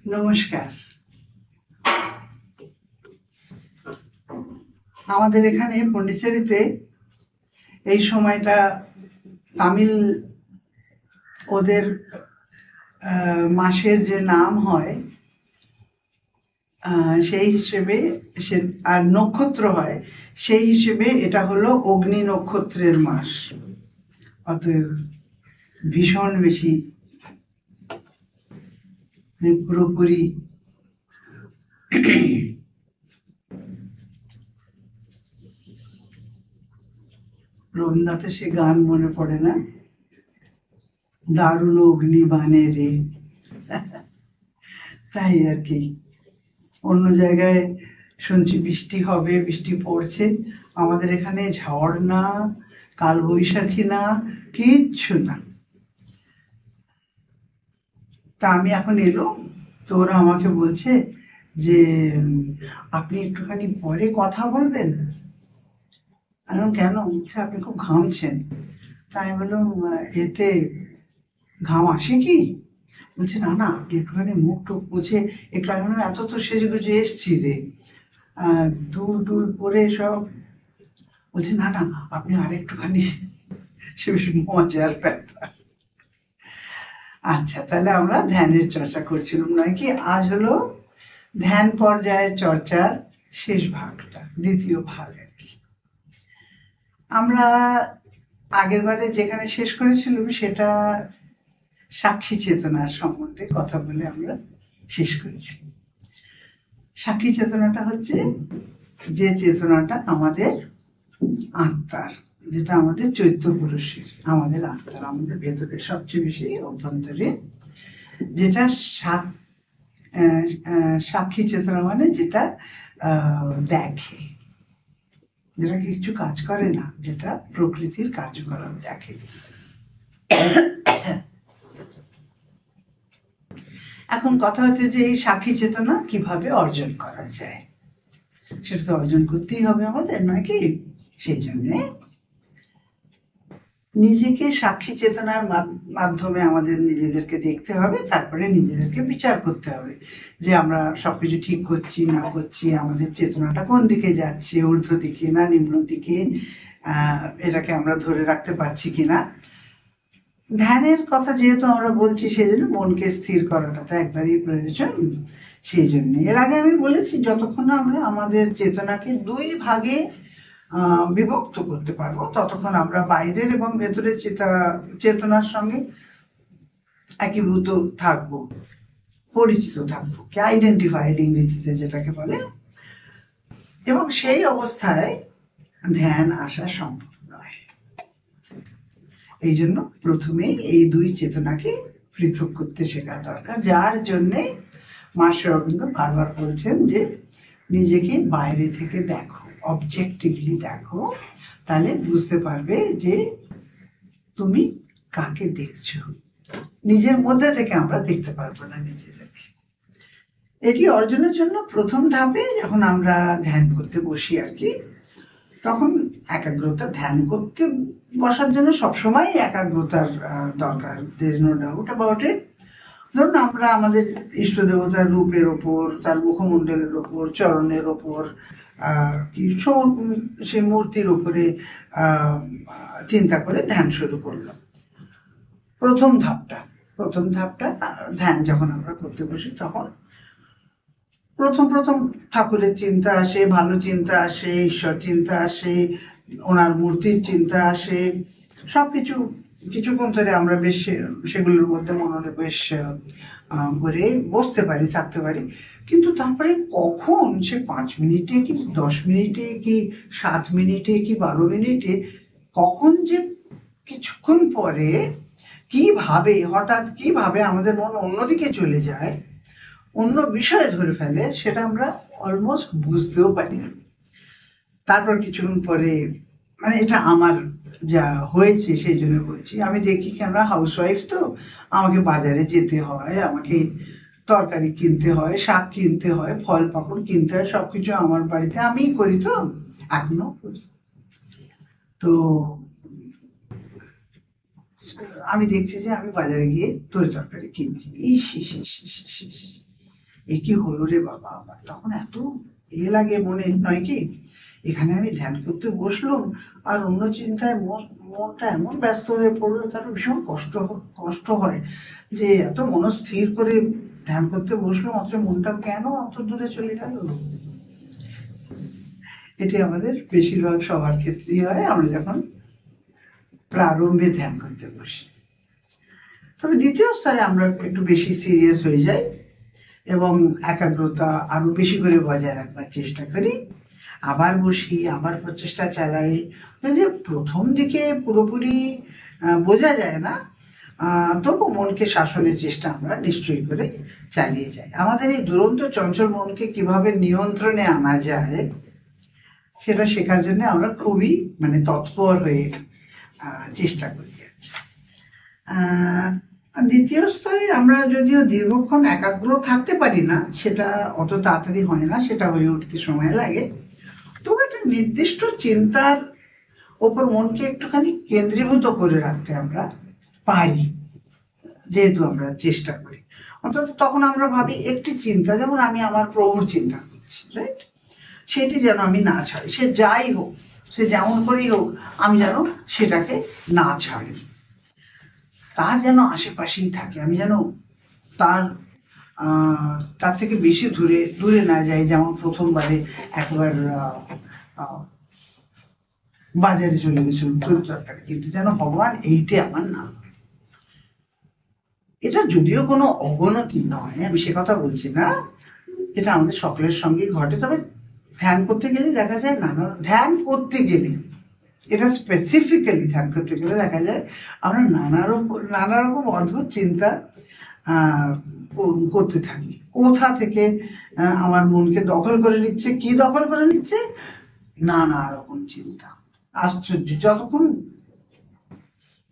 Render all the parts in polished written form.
নমস্কার। আমাদের এখানে পন্ডিচেরিতে এই সময়টা তামিল ওদের মাসের যে নাম হয় সেই হিসেবে আর নক্ষত্র হয় সেই হিসেবে এটা হলো অগ্নি নক্ষত্রের মাস। অতএব ভীষণ বেশি পুরোপুরি রবীন্দ্রনাথের সে গান মনে পড়ে না, দারুণ অগ্নিবাণে রে। তাই আর কি। অন্য জায়গায় শুনছি বৃষ্টি হবে, বৃষ্টি পড়ছে, আমাদের এখানে ঝড় না, কালবৈশাখী না, কিচ্ছু না। তা আমি এখন এলো তো ওরা আমাকে বলছে যে আপনি একটুখানি পরে কথা বলবেন। আমি কেন? বলছে আপনি খুব ঘামছেন। তাই আমি বললাম এতে ঘাম আসে কি? বলছে না না, আপনি একটুখানি মুখ টুক মুছে একটু। আমি বললাম এত তো সেজে গুজে এসছি রে, দুল টুল পরে সব। বলছে না না, আপনি আর একটুখানি। সে বেশ মজার ব্যাপার। আচ্ছা, তাহলে আমরা ধ্যানের চর্চা করছিলাম নয় কি? আজ হলো ধ্যান পর্যায়ের চর্চার শেষ ভাগটা, দ্বিতীয় ভাগ আর কি। আমরা আগের বারে যেখানে শেষ করেছিলাম সেটা সাক্ষী চেতনার সম্বন্ধে কথা বলে আমরা শেষ করেছিলাম। সাক্ষী চেতনাটা হচ্ছে যে চেতনাটা আমাদের আত্মার, যেটা আমাদের চৈত্য পুরুষের, আমাদের আত্মার, আমাদের ভেতরে সবচেয়ে বেশি অভ্যন্তরে, যেটা সাক্ষী চেতনা মানে যেটা দেখে, যেটা কিছু কাজ করে না, যেটা প্রকৃতির কার্যকলাপ দেখে। এখন কথা হচ্ছে যে এই সাক্ষী চেতনা কিভাবে অর্জন করা যায়। সেটা তো অর্জন করতেই হবে আমাদের, নয় কি? সেই জন্যে নিজেকে সাক্ষী চেতনার মাধ্যমে আমাদের নিজেদেরকে দেখতে হবে, তারপরে নিজেদেরকে বিচার করতে হবে যে আমরা সবকিছু ঠিক করছি না করছি, আমাদের চেতনাটা কোন দিকে যাচ্ছে, ঊর্ধ্ব দিকে না নিম্ন দিকে, এটাকে আমরা ধরে রাখতে পারছি কিনা। ধ্যানের কথা যেহেতু আমরা বলছি, সেই জন্য মনকে স্থির করাটা তো একবারই প্রয়োজন। সেই জন্য এর আগে আমি বলেছি, যতক্ষণ না আমরা আমাদের চেতনাকে দুই ভাগে বিভক্ত করতে পারবো, ততক্ষণ আমরা বাইরের এবং ভেতরের চেতনার সঙ্গে একীভূত থাকবো, পরিচিত থাকবো, আইডেন্টিফাইড ইংরেজিতে যেটাকে বলে। এবং সেই অবস্থায় ধ্যান আসা সম্ভব নয়। এই জন্য প্রথমেই এই দুই চেতনাকে পৃথক করতে শেখা দরকার, যার জন্যে মা শ্রী অরবিন্দ বারবার বলছেন যে নিজেকে বাইরে থেকে দেখো, অবজেক্টিভলি দেখো, তাহলে বুঝতে পারবে যে তুমি কাকে দেখছো। নিজের মধ্যে থেকে আমরা দেখতে পারবো না নিজেদেরকে। এটি অর্জনের জন্য প্রথম ধাপে যখন আমরা ধ্যান করতে বসি আর কি, তখন একাগ্রতা, ধ্যান করতে বসার জন্য সবসময় একাগ্রতার দরকার, দের নো ডাউট অ্যাবাউট ইট। ধরুন আমরা আমাদের ইষ্ট দেবতার রূপের ওপর, তার মুখমণ্ডলের ওপর, চরণের ওপর, কি সে মূর্তির উপরে চিন্তা করে ধ্যান শুরু করলাম। প্রথম ধাপটা ধ্যান যখন আমরা করতে বসি, তখন প্রথম ঠাকুরের চিন্তা আসে, ভালো চিন্তা আসে, ঈশ্বর চিন্তা আসে, ওনার মূর্তির চিন্তা আসে, সবকিছু কিছুক্ষণ ধরে আমরা বেশ সেগুলোর মধ্যে মনোনিবেশ করে বসতে পারি, থাকতে পারি। কিন্তু তারপরে কখন সে 5 মিনিটে কি 10 মিনিটে কি 7 মিনিটে কি 12 মিনিটে, কখন যে কিছুক্ষণ পরে হঠাৎ কিভাবে আমাদের মন অন্যদিকে চলে যায়, অন্য বিষয়ে ধরে ফেলে, সেটা আমরা অলমোস্ট বুঝতেও পারি না। তারপর কিছুক্ষণ পরে, মানে এটা আমার যা হয়েছে সেই জন্য বলছি, আমি দেখি কি, আমরা হাউসওয়াইফ তো, আমাকে বাজারে যেতে হয়, আমাকে তরকারি কিনতে হয়, শাক কিনতে হয়, ফল পাকড় কিনতে হয়, সবকিছু আমার বাড়িতে আমিই করি, তো এখনো করি। তো আমি দেখছি যে আমি বাজারে গিয়ে তরি তরকারি কিনছি, ইস ইস ইস ইস ইস ইস। এ কি হলো রে বাবা আমার, তখন এত লাগে মনে, নয় কি? এখানে আমি ধ্যান করতে বসলাম আর অন্য চিন্তায় মনটা এমন ব্যস্ত হয়ে পড়লো, তার ভীষণ কষ্ট হয় যে এত মনস্থির করে ধ্যান করতে বসলাম অথচ মনটা কেন অত দূরে চলে গেল। এটি আমাদের বেশিরভাগ সবার ক্ষেত্রেই হয় আমরা যখন প্রারম্ভে ধ্যান করতে বসি। তবে দ্বিতীয় স্তরে আমরা একটু বেশি সিরিয়াস হয়ে যাই এবং একাগ্রতা আরো বেশি করে বজায় রাখবার চেষ্টা করি, আবার বসি, আবার প্রচেষ্টা চালাই। যদি প্রথম দিকে পুরোপুরি বোঝা যায় না, তবু মনকে শাসনের চেষ্টা আমরা নিশ্চয়ই করে চালিয়ে যাই। আমাদের এই দুরন্ত চঞ্চল মনকে কিভাবে নিয়ন্ত্রণে আনা যায় সেটা শেখার জন্য আমরা খুবই তৎপর হয়ে চেষ্টা করি। দ্বিতীয় স্তরে আমরা যদিও দীর্ঘক্ষণ একাগ্র থাকতে পারি না, সেটা অত তাড়াতাড়ি হয় না, সেটা হয়ে উঠতে সময় লাগে। তবু একটা নির্দিষ্ট চিন্তার ওপর মনকে একটুখানি কেন্দ্রীভূত করে রাখতে আমরা পারি, যেহেতু আমরা চেষ্টা করি। অন্তত তখন আমরা ভাবি একটি চিন্তা, যেমন আমি আমার প্রভুর চিন্তা করছি, রাইট, সেটি যেন আমি না ছাড়ি, সে যাই হোক, সে যেমন করেই হোক, আমি যেন সেটাকে না ছাড়ি, তার যেন আশেপাশেই থাকে, আমি যেন তার থেকে বেশি দূরে না যাই। যেমন প্রথমবারে একবার বাজারে চলে গেছিলাম তরি তরকারি কিনতে, যেন ভগবান এইটা আমার নাম। এটা যদিও কোনো অবনতি নয়, আমি সে কথা বলছি না, এটা আমাদের সকলের সঙ্গেই ঘটে। তবে ধ্যান করতে গেলে দেখা যায় এটা স্পেসিফিক্যালি ধ্যান করতে গেলে দেখা যায় আমরা নানা রকম অদ্ভুত চিন্তা করতে থাকি। কোথা থেকে আমার মনকে দখল করে নিচ্ছে, কি দখল করে নিচ্ছে, নানা রকম চিন্তা। আশ্চর্য, যতক্ষণ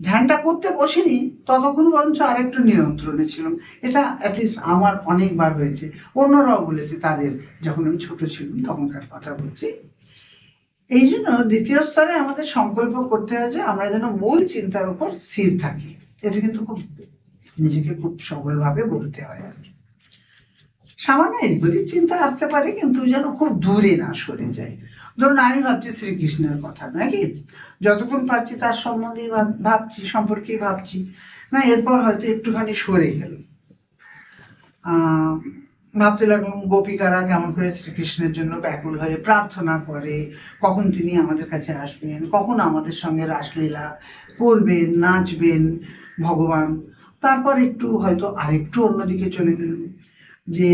ধ্যানটা করতে বসিনি ততক্ষণ বরঞ্চ আরেকটু নিয়ন্ত্রণে ছিলাম। এটা অ্যাটলিস্ট আমার অনেকবার হয়েছে, অন্যরাও বলেছে তাদের, যখন আমি ছোট ছিলাম তখনকার কথা বলছি। এই জন্য দ্বিতীয় স্তরে আমাদের সংকল্প করতে হয় যে আমরা যেন মূল চিন্তার উপর স্থির থাকি। এটা কিন্তু নিজেকে খুব সবলভাবে বলতে হয় আর কি। সামান্য এদিক চিন্তা আসতে পারে, কিন্তু যেন খুব দূরে না সরে যায়। ধরুন আমি ভাবছি শ্রীকৃষ্ণের কথা, নাকি যতক্ষণ পারছি তার সম্পর্কেই ভাবছি, না এরপর হয়তো একটুখানি সরে গেল, ভাবতে লাগলাম গোপিকারা কেমন করে শ্রীকৃষ্ণের জন্য ব্যাকুল হয়ে প্রার্থনা করে, কখন তিনি আমাদের কাছে আসবেন, কখন আমাদের সঙ্গে রাসলীলা করবেন, নাচবেন ভগবান। তারপর একটু হয়তো আরেকটু অন্যদিকে চলে গেল, যে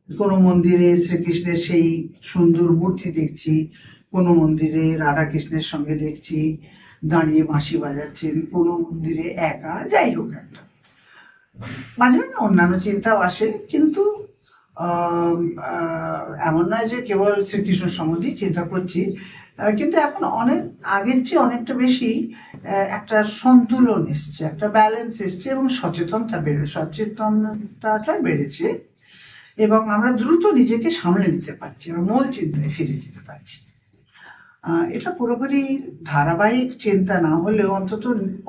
কোনো মন্দিরে শ্রীকৃষ্ণের সেই সুন্দর মূর্তি দেখছি, কোনো মন্দিরে রাধাকৃষ্ণের সঙ্গে দেখছি দাঁড়িয়ে বাঁশি বাজাচ্ছেন, কোনো মন্দিরে একা, যাই হোক একটা মাঝে মাঝে অন্যান্য চিন্তাও আসে। কিন্তু এমন নয় যে কেবল শ্রীকৃষ্ণ সম্বন্ধেই চিন্তা করছি, কিন্তু এখন আগের চেয়ে অনেকটা বেশি একটা সন্তুলন এসছে, একটা ব্যালেন্স এসছে এবং সচেতনতাটা বেড়েছে এবং আমরা দ্রুত নিজেকে সামলে নিতে পারছি, আমরা মূল চিন্তায় ফিরে যেতে পারছি। এটা পুরোপুরি ধারাবাহিক চিন্তা না হলেও অন্তত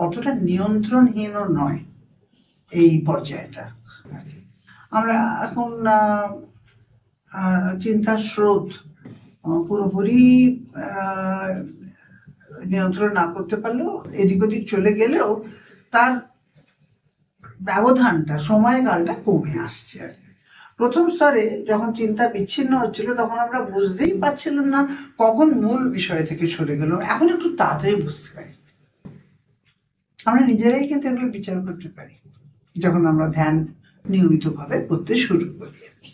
অতটা নিয়ন্ত্রণহীনও নয় এই পর্যায়টা। আমরা এখন চিন্তার স্রোত পুরোপুরি নিয়ন্ত্রণ না করতে পারলেও, এদিক ওদিক চলে গেলেও তার ব্যবধানটা, সময়কালটা কমে আসছে আর কি। প্রথম স্তরে যখন চিন্তা বিচ্ছিন্ন হচ্ছিল তখন আমরা বুঝতেই পারছিলাম না কখন মূল বিষয় থেকে সরে গেল। এখন একটু তাড়াতাড়ি বুঝতে পারি, আমরা নিজেরাই কিন্তু এগুলো বিচার করতে পারি যখন আমরা ধ্যান নিয়মিতভাবে করতে শুরু করি আর কি।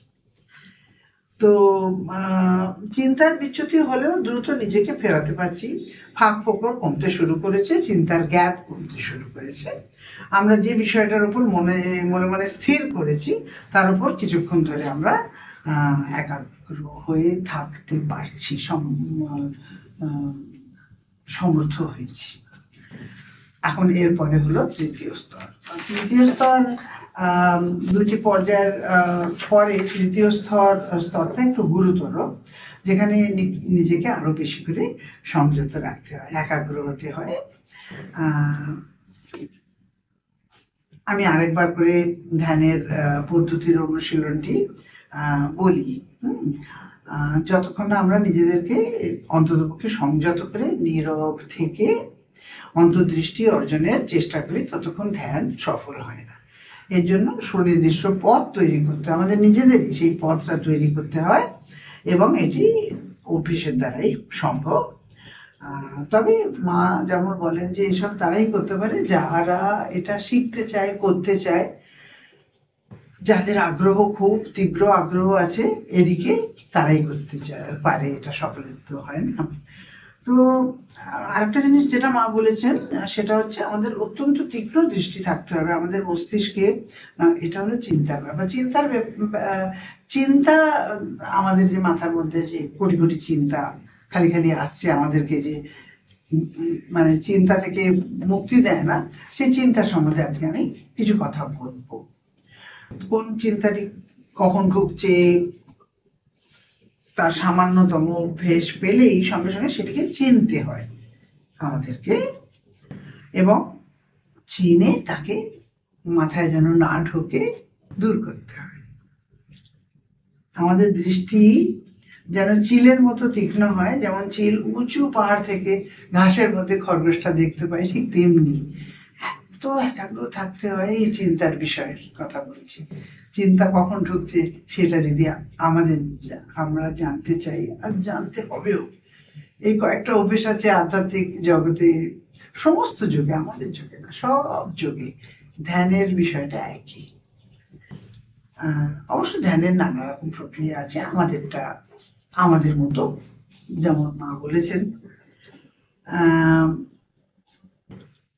তো চিন্তার বিচ্যুতি হলেও দ্রুত নিজেকে ফেরাতে পারছি, ফাঁক ফোকর কমতে শুরু করেছে, চিন্তার গ্যাপ কমতে শুরু করেছে। আমরা যে বিষয়টার উপর মনে মনে স্থির করেছি তার উপর কিছুক্ষণ ধরে আমরা একাগ্র হয়ে থাকতে পারছি, সমর্থ হয়েছি। এখন এরপরে হলো তৃতীয় স্তর। তৃতীয় স্তর দুটি পর্যায়ের পরে তৃতীয় স্তরটা একটু গুরুতর, যেখানে নিজেকে আরো বেশি করে সংযত রাখতে হয়, একাগ্র হতে হয়। আমি আরেকবার করে ধ্যানের পদ্ধতির অনুশীলনটি বলি। যতক্ষণ না আমরা নিজেদেরকে অন্ততপক্ষে সংযত করে নীরব থেকে অন্তর্দৃষ্টি অর্জনের চেষ্টা করি, ততক্ষণ ধ্যান সফল হয় না। এর জন্য সুনির্দিষ্ট পথ তৈরি করতে হয়, আমাদের নিজেদেরই সেই পথটা তৈরি করতে হয়, এবং এটি অভ্যেসের দ্বারাই সম্ভব। তবে মা যেমন বলেন যে এসব তারাই করতে পারে যারা এটা শিখতে চায়, করতে চায়, যাদের আগ্রহ, খুব তীব্র আগ্রহ আছে এদিকে, তারাই করতে পারে, এটা সকলের তো হয় না। তো আরেকটা জিনিস যেটা মা বলেছেন সেটা হচ্ছে আমাদের অত্যন্ত তীক্ষ্ণ দৃষ্টি থাকতে হবে আমাদের মস্তিষ্কে। এটা হলো চিন্তার ব্যাপার। চিন্তা আমাদের যে মাথার মধ্যে যে কোটি কোটি চিন্তা খালি খালি আসছে আমাদেরকে, যে মানে চিন্তা থেকে মুক্তি দেয় না, সেই চিন্তা সম্বন্ধে আজকে আমি কিছু কথা বলবো। কোন চিন্তাটি কখন ঢুকছে তার সামান্যতম অভ্যেস পেলেই সঙ্গে সঙ্গে সেটিকে চিনতে হয় আমাদেরকে, এবং চিনে তাকে মাথায় যেন না ঢোকে দূর করতে হয়। আমাদের দৃষ্টি যেন চিলের মতো তীক্ষ্ণ হয়, যেমন চিল উঁচু পাহাড় থেকে ঘাসের মধ্যে খরগোশটা দেখতে পাই, ঠিক তেমনি এত একাগ্র থাকতে হয় এই চিন্তার বিষয়ের কথা বলছি। চিন্তা কখন ঢুকছে সেটা যদি আমরা জানতে চাই, আর জানতে হবেও, এই কয়েকটা অভ্যেস আছে আধ্যাত্মিক জগতে, সমস্ত যুগে, আমাদের যুগে না, সব যুগে ধ্যানের বিষয়টা একই। অবশ্য ধ্যানের নানা রকম প্রক্রিয়া আছে, আমাদেরটা আমাদের মতো, যেমন মা বলেছেন।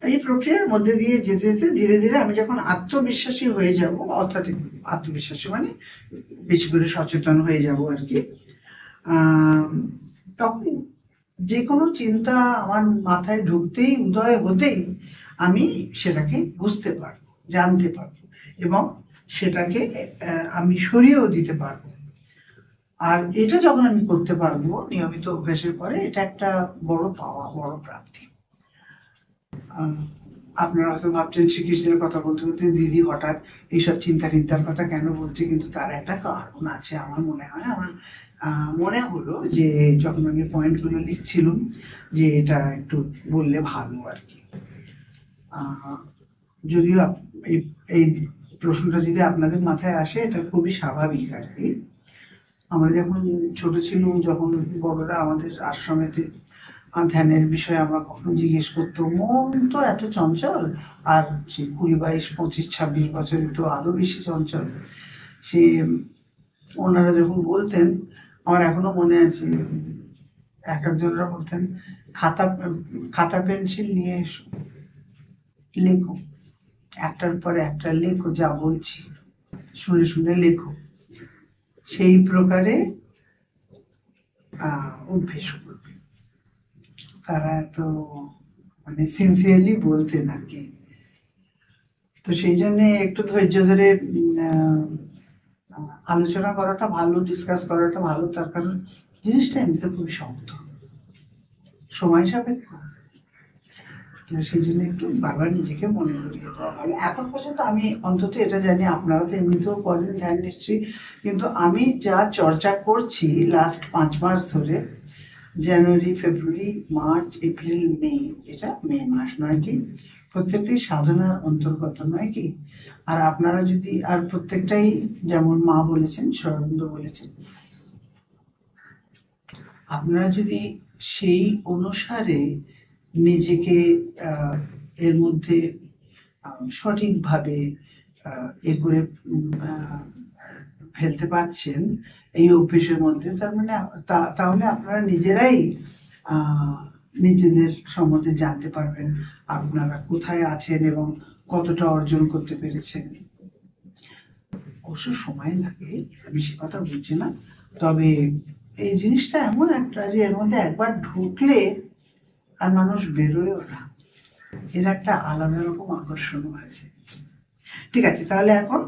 এই প্রক্রিয়ার মধ্যে দিয়ে যেতে যেতে ধীরে ধীরে আমি যখন আত্মবিশ্বাসী হয়ে যাব, অর্থাৎ আত্মবিশ্বাসী মানে বেশি করে সচেতন হয়ে যাব আর কি, তখন যে কোনো চিন্তা আমার মাথায় ঢুকতেই, উদয় হতেই আমি সেটাকে বুঝতে পারবো, জানতে পারবো, এবং সেটাকে আমি সরিয়েও দিতে পারবো। আর এটা যখন আমি করতে পারবো নিয়মিত অভ্যাসের পরে, এটা একটা বড় পাওয়া, বড় প্রাপ্তি। আপনারা হয়তো ভাবছেন শ্রীকৃষ্ণের কথা বলতে বলতে দিদি হঠাৎ এইসব চিন্তা ফিন্তার কথা কেন বলছে, কিন্তু তার একটা কারণ আছে আমার মনে হয়। আমার মনে হলো যে যখন আমি পয়েন্টগুলো লিখছিলাম যে এটা একটু বললে ভালো আর কি। যদিও এই প্রশ্নটা যদি আপনাদের মাথায় আসে, এটা খুবই স্বাভাবিক আর কি। আমরা যখন ছোট ছিলাম, যখন বড়রা আমাদের আশ্রমেতে ধ্যানের বিষয়ে আমরা কখনো জিজ্ঞেস করতো, মন তো এত চঞ্চল, আর সে 20, 22, 25, 26 বছরে তো আরো বেশি চঞ্চল। সে ওনারা যখন বলতেন, আমার এখনো মনে আছে, এক একজনরা বলতেন খাতা পেন্সিল নিয়ে এসো, লেখো, একটার পর একটা লেখো, যা বলছি শুনে শুনে লেখো। সেই প্রকারে অভ্যেস করবে। তারা এত মানে সিনসিয়ারলি বলতেন আর কি। তো সেই জন্যে একটু ধৈর্য ধরে আলোচনা করাটা ভালো, ডিসকাস করাটা ভালো, তার কারণ জিনিসটা এমনিতে খুবই শক্ত, সময় সাপেক্ষ। সেই জন্য একটু বারবার নিজেকে মনে করিয়ে দেওয়া ভালো। এখন পর্যন্ত আমি অন্তত এটা জানি, আপনারা তো এমনিতেও করেন ধ্যান নিশ্চয়ই, কিন্তু আমি যা চর্চা করছি লাস্ট 5 মাস ধরে, জানুয়ারি, ফেব্রুয়ারি, মার্চ, এপ্রিল, মে, এটা মে মাস নয় কি, প্রত্যেকটাই সাধনার অন্তর্গত নয় কি? আর আপনারা যদি, আর প্রত্যেকটাই যেমন মা বলেছেন, সর্বানন্দ বলেছেন, আপনারা যদি সেই অনুসারে নিজেকে এর মধ্যে সঠিকভাবে এ করে ফেলতে পারছেন এই অভ্যেসের মধ্যে, তার মানে তাহলে আপনারা নিজেরাই নিজেদের সম্বন্ধে জানতে পারবেন, আপনারা কোথায় আছেন এবং কতটা অর্জন করতে পেরেছেন। অবশ্য সময় লাগে, আমি সে কথা বলছি না, তবে এই জিনিসটা এমন একটা যে এর মধ্যে একবার ঢুকলে আর মানুষ বেরোয়ও না, এর একটা আলাদা রকম আকর্ষণ আছে। ঠিক আছে, তাহলে এখন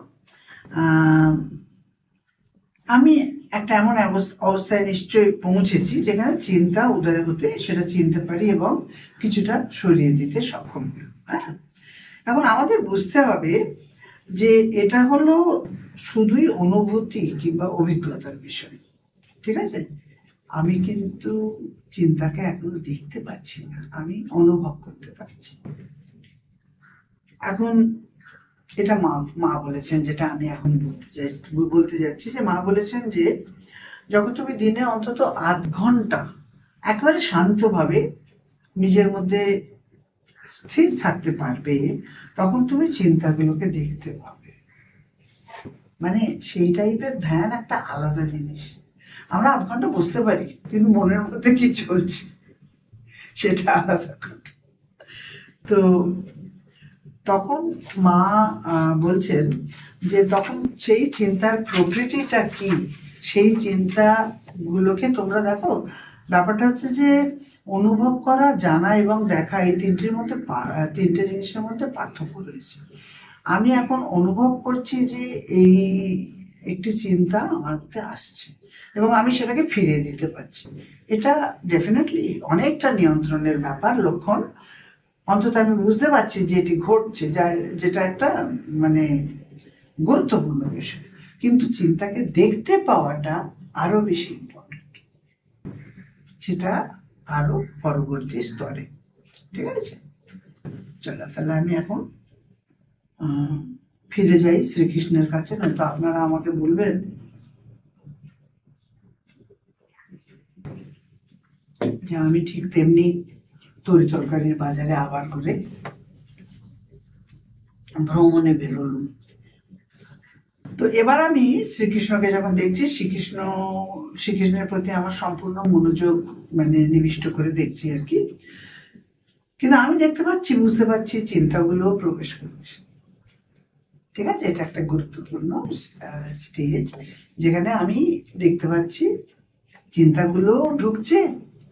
আমি একটা এমন অবস্থায় নিশ্চয়ই পৌঁছেছি যেখানে চিন্তা উদয় হতে সেটা চিনতে পারি এবং কিছুটা সরিয়ে দিতে সক্ষম। হ্যাঁ, এখন আমাদের বুঝতে হবে যে এটা হলো শুধুই অনুভূতি কিংবা অভিজ্ঞতার বিষয়, ঠিক আছে? আমি কিন্তু চিন্তাকে এখনো দেখতে পাচ্ছি না, আমি অনুভব করতে পারছি। এখন এটা মা মা বলেছেন, যেটা আমি এখন বলতে যাচ্ছি, যে মা বলেছেন যে যখন তুমি দিনে অন্তত 0.5 ঘন্টা একেবারে শান্তভাবে নিজের মধ্যে স্থির থাকতে পারবে, তখন তুমি চিন্তাগুলোকে দেখতে পাবে। মানে সেই টাইপের ধ্যান একটা আলাদা জিনিস। আমরা 0.5 ঘন্টা বুঝতে পারি, কিন্তু মনের মধ্যে কি চলছে সেটা আলাদা কথা। তো তখন মা বলছেন যে তখন সেই চিন্তার প্রকৃতিটা কি, সেই চিন্তাগুলোকে তোমরা দেখো। ব্যাপারটা হচ্ছে যে অনুভব করা, জানা এবং দেখা, এই তিনটে জিনিসের মধ্যে পার্থক্য রয়েছে। আমি এখন অনুভব করছি যে এই একটি চিন্তা আমার মধ্যে আসছে এবং আমি সেটাকে ফিরিয়ে দিতে পারছি। এটা ডেফিনেটলি অনেকটা নিয়ন্ত্রণের ব্যাপার, লক্ষণ। অন্তত আমি বুঝতে পারছি যে এটি ঘটছে, যেটা একটা মানে গুরুত্বপূর্ণ বিষয়। কিন্তু চিন্তাকে দেখতে পাওয়াটা আরো বেশি ইম্পর্টেন্ট, সেটা আরো পরবর্তী স্তরে। ঠিক আছে, চলো তাহলে আমি এখন ফিরে যাই শ্রীকৃষ্ণের কাছে, নয়তো আপনারা আমাকে বলবেন যে আমি ঠিক তেমনি তরি তরকারির বাজারে আবার করে ভ্রমণে বেরোলুম। তো এবার আমি শ্রীকৃষ্ণকে যখন দেখছি, শ্রীকৃষ্ণের প্রতি আমার সম্পূর্ণ মনোযোগ মানে নিবিষ্ট করে দেখছি আর কি। কিন্তু আমি দেখতে পাচ্ছি, বুঝতে পারছি চিন্তাগুলো প্রবেশ করছে। ঠিক আছে, এটা একটা গুরুত্বপূর্ণ স্টেজ, যেখানে আমি দেখতে পাচ্ছি চিন্তাগুলো ঢুকছে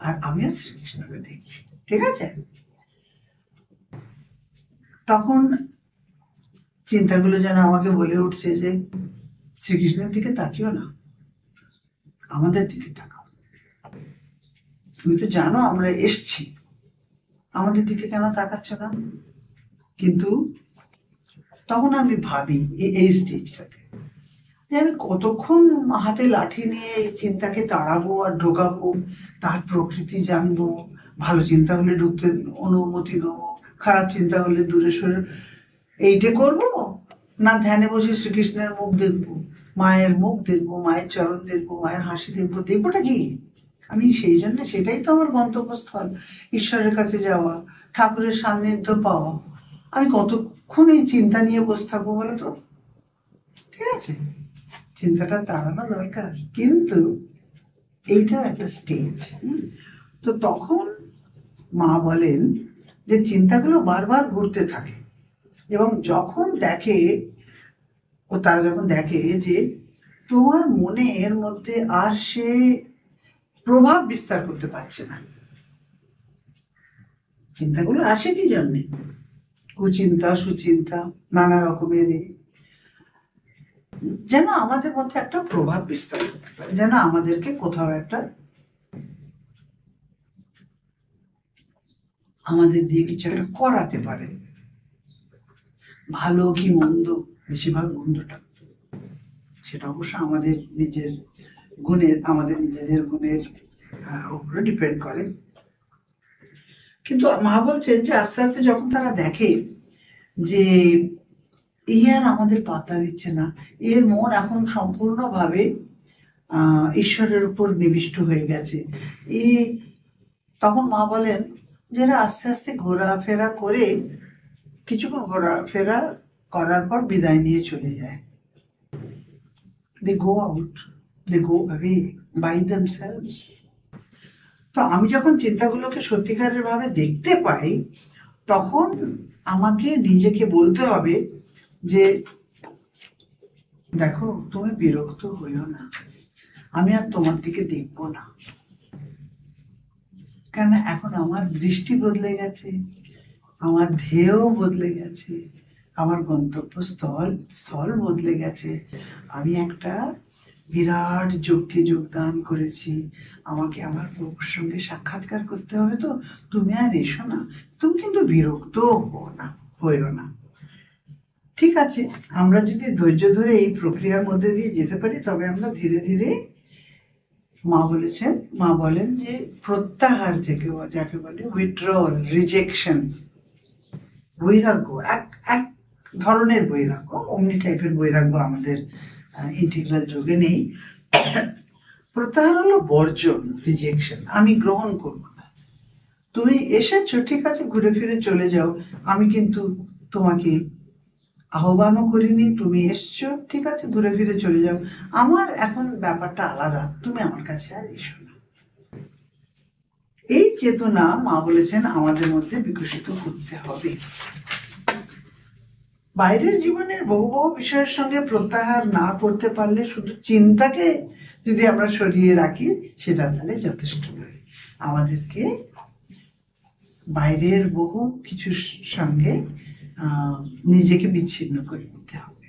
আর আমিও শ্রীকৃষ্ণকে দেখছি। ঠিক আছে, তখন চিন্তাগুলো যেন আমাকে বলে উঠছে যে শ্রীকৃষ্ণের দিকে তাকিও না, আমাদের দিকে তাকাও। তুমি তো জানো আমরা এসছি, আমাদের দিকে কেন তাকাচ্ছ না? কিন্তু তখন আমি ভাবি এই স্টেজটাতে যে আমি কতক্ষণ হাতে লাঠি নিয়ে এই চিন্তাকে তাড়াবো আর ঢোকাবো, তার প্রকৃতি জানবো, ভালো চিন্তা হলে ঢুকতে অনুমতি দেবো, খারাপ চিন্তা হলে দূরে সরে এইটা করবো, না ধ্যানে বসে শ্রীকৃষ্ণের মুখ দেখবো, মায়ের মুখ দেখবো, মায়ের চরণ দেখবো, মায়ের হাসি দেখবো। দেখবোটা কি? আমি সেই জন্য, সেটাই তো আমার গন্তব্যস্থল, ঈশ্বরের কাছে যাওয়া, ঠাকুরের সান্নিধ্য পাওয়া। আমি কতক্ষণ এই চিন্তা নিয়ে বসে থাকবো বলো তো? ঠিক আছে, চিন্তাটা তাড়ানো দরকার, কিন্তু এইটাও একটা স্টেজ। তো তখন মা বলেন যে চিন্তাগুলো বারবার ঘুরতে থাকে, এবং তারা যখন দেখে যে তোমার মনের মধ্যে আর সে প্রভাব বিস্তার করতে পারছে না। চিন্তাগুলো আসে কি জন্যে? কুচিন্তা, সুচিন্তা, নানা রকমের, যেন আমাদের মধ্যে একটা প্রভাব বিস্তার করতে পারে, যেন আমাদেরকে কোথাও একটা আমাদের দিয়ে কিছু একটা করাতে পারে, ভালো কি মন্দ, বেশিরভাগ মন্দটা। সেটা অবশ্য আমাদের নিজেদের গুণের উপরে ডিপেন্ড করে। কিন্তু মা বলছেন যে আস্তে আস্তে যখন তারা দেখে যে আর আমাদের পাত্তা দিচ্ছে না, এর মন এখন সম্পূর্ণভাবে ঈশ্বরের উপর নিবিষ্ট হয়ে গেছে, তখন মা বলেন যারা আস্তে আস্তে ঘোরাফেরা করে, কিছুক্ষণ ঘোরাফেরা করার পর বিদায় নিয়ে চলে যায়। They go out, they go away by themselves. তো আমি যখন চিন্তাগুলোকে সত্যিকারের ভাবে দেখতে পাই, তখন আমাকে নিজেকে বলতে হবে যে দেখো, তুমি বিরক্ত হইও না, আমি আর তোমার দিকে দেখবো না, কেন এখন আমার দৃষ্টি বদলে গেছে, আমার ধ্যেয় বদলে গেছে, আমার স্থল বদলে গেছে। আমি একটা বিরাট যজ্ঞে যোগদান করেছি, আমাকে আমার প্রভুর সঙ্গে সাক্ষাৎকার করতে হবে। তো তুমি আর এসো না, তুমি কিন্তু বিরক্ত হইও না। ঠিক আছে, আমরা যদি ধৈর্য ধরে এই প্রক্রিয়ার মধ্যে দিয়ে যেতে পারি তবে আমরা ধীরে ধীরে মা বলেন যে প্রত্যাহার থেকে, যাকে বলে উইথড্রল, রিজেকশন, বৈরাগ্য, এক এক ধরনের বৈরাগ্য, অমনি টাইপের বৈরাগ্য আমাদের ইন্টিগ্রাল যোগে নেই। প্রত্যাহার হলো বর্জন, রিজেকশন, আমি গ্রহণ করব না। তুমি এসেছো, ঠিক আছে, ঘুরে ফিরে চলে যাও, আমি কিন্তু তোমাকে আহ্বানও করিনি, তুমি এসছো, ঠিক আছে, ঘুরে ফিরে চলে যাও, আমার এখন ব্যাপারটা আলাদা, তুমি আমার কাছে আর এসো না। এই চেতনা মা বলেছেন আমাদের মধ্যে বিকশিত করতে হবে। বাইরের জীবনের বহু বহু বিষয়ের সঙ্গে প্রত্যাহার না করতে পারলে শুধু চিন্তাকে যদি আমরা সরিয়ে রাখি সেটা তাহলে যথেষ্ট নয়। আমাদেরকে বাইরের বহু কিছুর সঙ্গে নিজেকে বিচ্ছিন্ন করে নিতে হবে।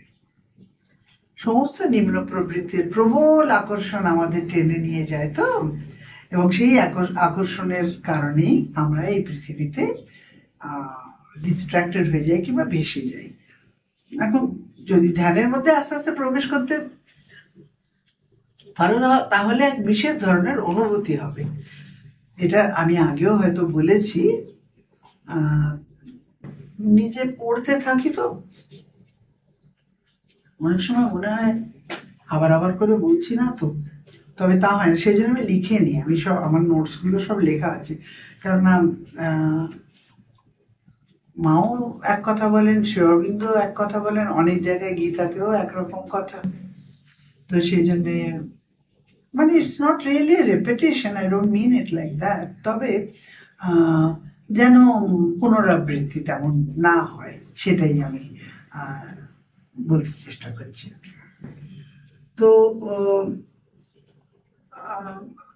সমস্ত নিম্ন প্রবৃত্তির প্রবল আকর্ষণ আমাদের টেনে নিয়ে যায় তো, এবং সেই আকর্ষণের কারণেই আমরা এই পৃথিবীতে ডিস্ট্রাক্টেড হয়ে যাই কিংবা ভেসে যাই। এখন যদি ধ্যানের মধ্যে আস্তে আস্তে প্রবেশ করতে পারো তাহলে এক বিশেষ ধরনের অনুভূতি হবে। এটা আমি আগেও হয়তো বলেছি, নিজে পড়তে থাকি তো অনেক সময় মনে হয় আবার আবার করে বলছি না তো, তবে তা হয় না, সেই জন্য আমি লিখে নিই, আমি সব আমার নোটসগুলো সব লেখা আছে। কেননা মাও এক কথা বলেন, শ্রী অরবিন্দ এক কথা বলেন, অনেক জায়গায় গীতাতেও একরকম কথা, তো সেই জন্যে মানে it's not really repetition, I don't mean it like that, তবে যেন পুনরাবৃত্তি তেমন না হয় সেটাই আমি বলতে চেষ্টা করছি। তো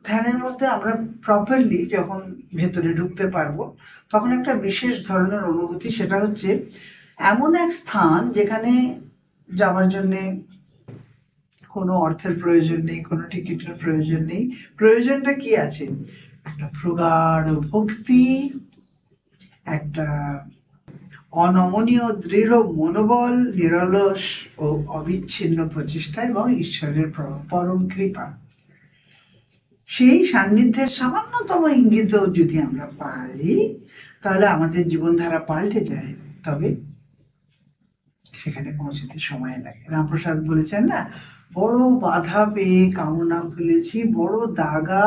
ধ্যানের মধ্যে আমরা প্রপারলি যখন ভেতরে ঢুকতে পারবো তখন একটা বিশেষ ধরনের অনুভূতি, সেটা হচ্ছে এমন এক স্থান যেখানে যাওয়ার জন্যে কোনো অর্থের প্রয়োজন নেই, কোনো টিকিটের প্রয়োজন নেই। প্রয়োজনটা কি আছে? একটা প্রগাঢ় ভক্তি, একটা অনমনীয় দৃঢ় মনোবল, নিরলস ও অবিচ্ছিন্ন প্রচেষ্টা এবং ঈশ্বরের পরম কৃপা। সেই সান্নিধ্যের সামান্যতম ইঙ্গিত যদি আমরা পাই তাহলে আমাদের জীবনধারা পাল্টে যায়। তবে সেখানে পৌঁছতে সময় লাগে। রামপ্রসাদ বলেছেন না, বড় বাধা পেয়ে কামনা ভুলেছি, বড় দাগা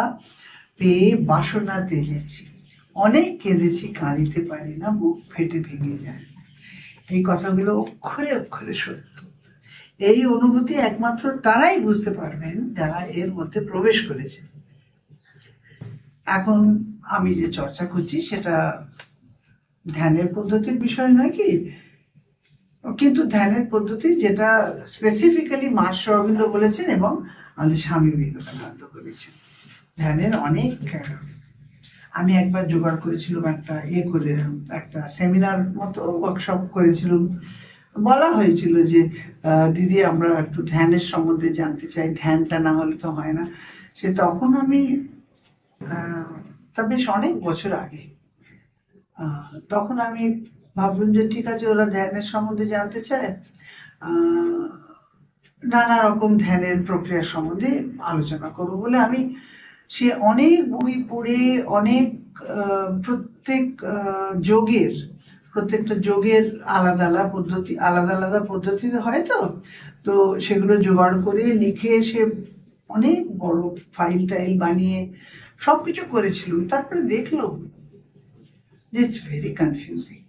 পেয়ে বাসনা তেজেছি, অনেক কেঁদেছি কাঁদিতে পারি না, বুক ফেটে ভেঙে যায়। এই কথাগুলো অক্ষরে অক্ষরে সত্য। এই অনুভূতি একমাত্র তারাই বুঝতে পারবেন যারা এর মধ্যে প্রবেশ করেছে। এখন আমি যে চর্চা করছি সেটা ধ্যানের পদ্ধতির বিষয় নয় কি, কিন্তু ধ্যানের পদ্ধতি যেটা স্পেসিফিক্যালি মা শ্রী অরবিন্দ বলেছেন এবং আমাদের স্বামী বিবেকানন্দ বলেছেন। ধ্যানের অনেক, আমি একবার জোগাড় করেছিলাম একটা সেমিনার মতো ওয়ার্কশপ করেছিলাম। বলা হয়েছিল যে দিদি আমরা একটু ধ্যানের সম্বন্ধে জানতে চাই, ধ্যানটা না হলে তো হয় না। সে তখন আমি তা বেশ অনেক বছর আগে, তখন আমি ভাবলাম যে ঠিক আছে, ওরা ধ্যানের সম্বন্ধে জানতে চায়, নানা রকম ধ্যানের প্রক্রিয়া সম্বন্ধে আলোচনা করবো বলে আমি সে অনেক বই পড়ে অনেক প্রত্যেকটা যোগের আলাদা আলাদা পদ্ধতিতে হয় তো সেগুলো জোগাড় করে লিখে সে অনেক বড় ফাইল টাইল বানিয়ে সবকিছু করেছিল। তারপরে দেখলো যে ইটস ভেরি কনফিউজিং।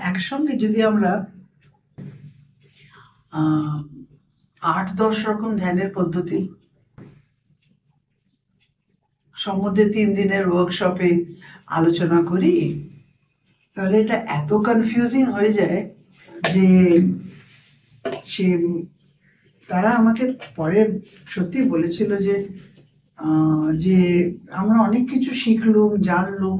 একসঙ্গে যদি আমরা 8-10 রকম ধ্যানের পদ্ধতি সম্বন্ধে 3 দিনের ওয়ার্কশপে আলোচনা করি তাহলে এটা এত কনফিউজিং হয়ে যায় যে তারা আমাকে পরে সত্যি বলেছিল যে আমরা অনেক কিছু শিখলুম, জানলুম,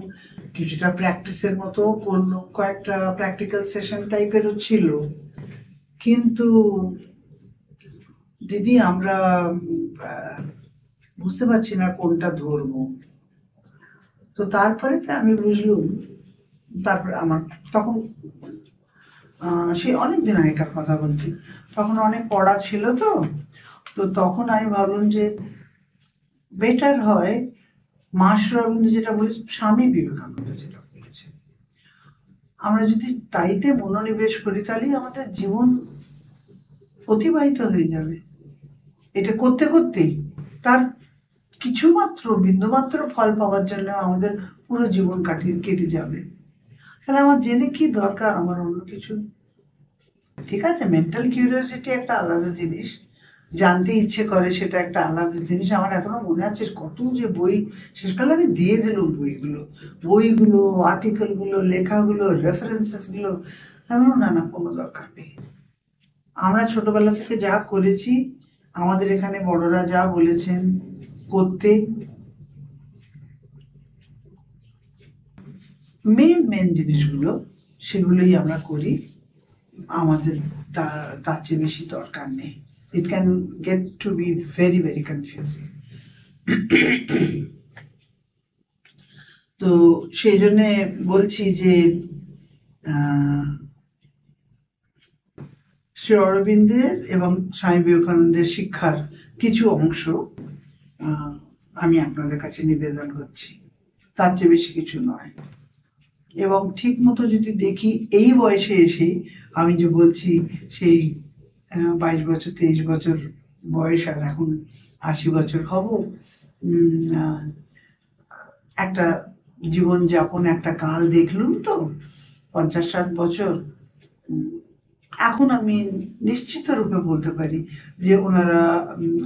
কিছুটা প্র্যাকটিসের মতো করলুম, কয়েকটা প্র্যাকটিক্যাল সেশন টাইপেরও ছিল, কিন্তু দিদি আমরা বুঝতে পারছি না কোনটা ধরবো। তো তারপরে তো আমি বুঝলুম, তারপরে আমার তখন সে অনেকদিন আগেকার কথা বলছি, তখন অনেক পড়া ছিল। তো তো তখন আমি ভাবলাম যে বেটার হয় মাস্টার রবীন্দ্র যেটা বলেছে, স্বামী বিবেকানন্দ যেটা বলেছে, আমরা যদি তাইতে মনোনিবেশ করি তাহলে আমাদের জীবন অতিবাহিত হয়ে যাবে। এটা করতে করতেই তার কিছুমাত্র বিন্দুমাত্র ফল পাওয়ার জন্য আমাদের পুরো জীবন কেটে যাবে। তাহলে আমার জেনে কি দরকার আমার অন্য কিছু? ঠিক আছে, মেন্টাল কিউরিওসিটি একটা আলাদা জিনিস, জানতে ইচ্ছে করে সেটা একটা আলাদা জিনিস। আমার এখনো মনে আছে কত যে বই শেষকালে আমি দিয়ে দিলাম, বইগুলো আর্টিকেলগুলো, লেখাগুলো, রেফারেন্সেসগুলো। আমি বললাম, না না, কোনো দরকার নেই। আমরা ছোটবেলা থেকে যা করেছি, আমাদের এখানে বড়রা যা বলেছেন করতে, মেন জিনিসগুলো, সেগুলোই আমরা করি। আমাদের তার চেয়ে বেশি দরকার নেই। It can get to be very very confusing. তো সেই জন্যে বলছি যে শ্রী অরবিন্দের এবং স্বামী বিবেকানন্দের শিক্ষার কিছু অংশ আমি আপনাদের কাছে নিবেদন করছি, তার চেয়ে বেশি কিছু নয়। এবং ঠিক মতো যদি দেখি, এই বয়সে এসে আমি যে বলছি সেই 22 বছর 23 বছর বয়স, আর এখন 80 বছর হব, একটা জীবনযাপন, একটা কাল দেখলুম তো, 50-60 বছর। এখন আমি নিশ্চিত রূপে বলতে পারি যে ওনারা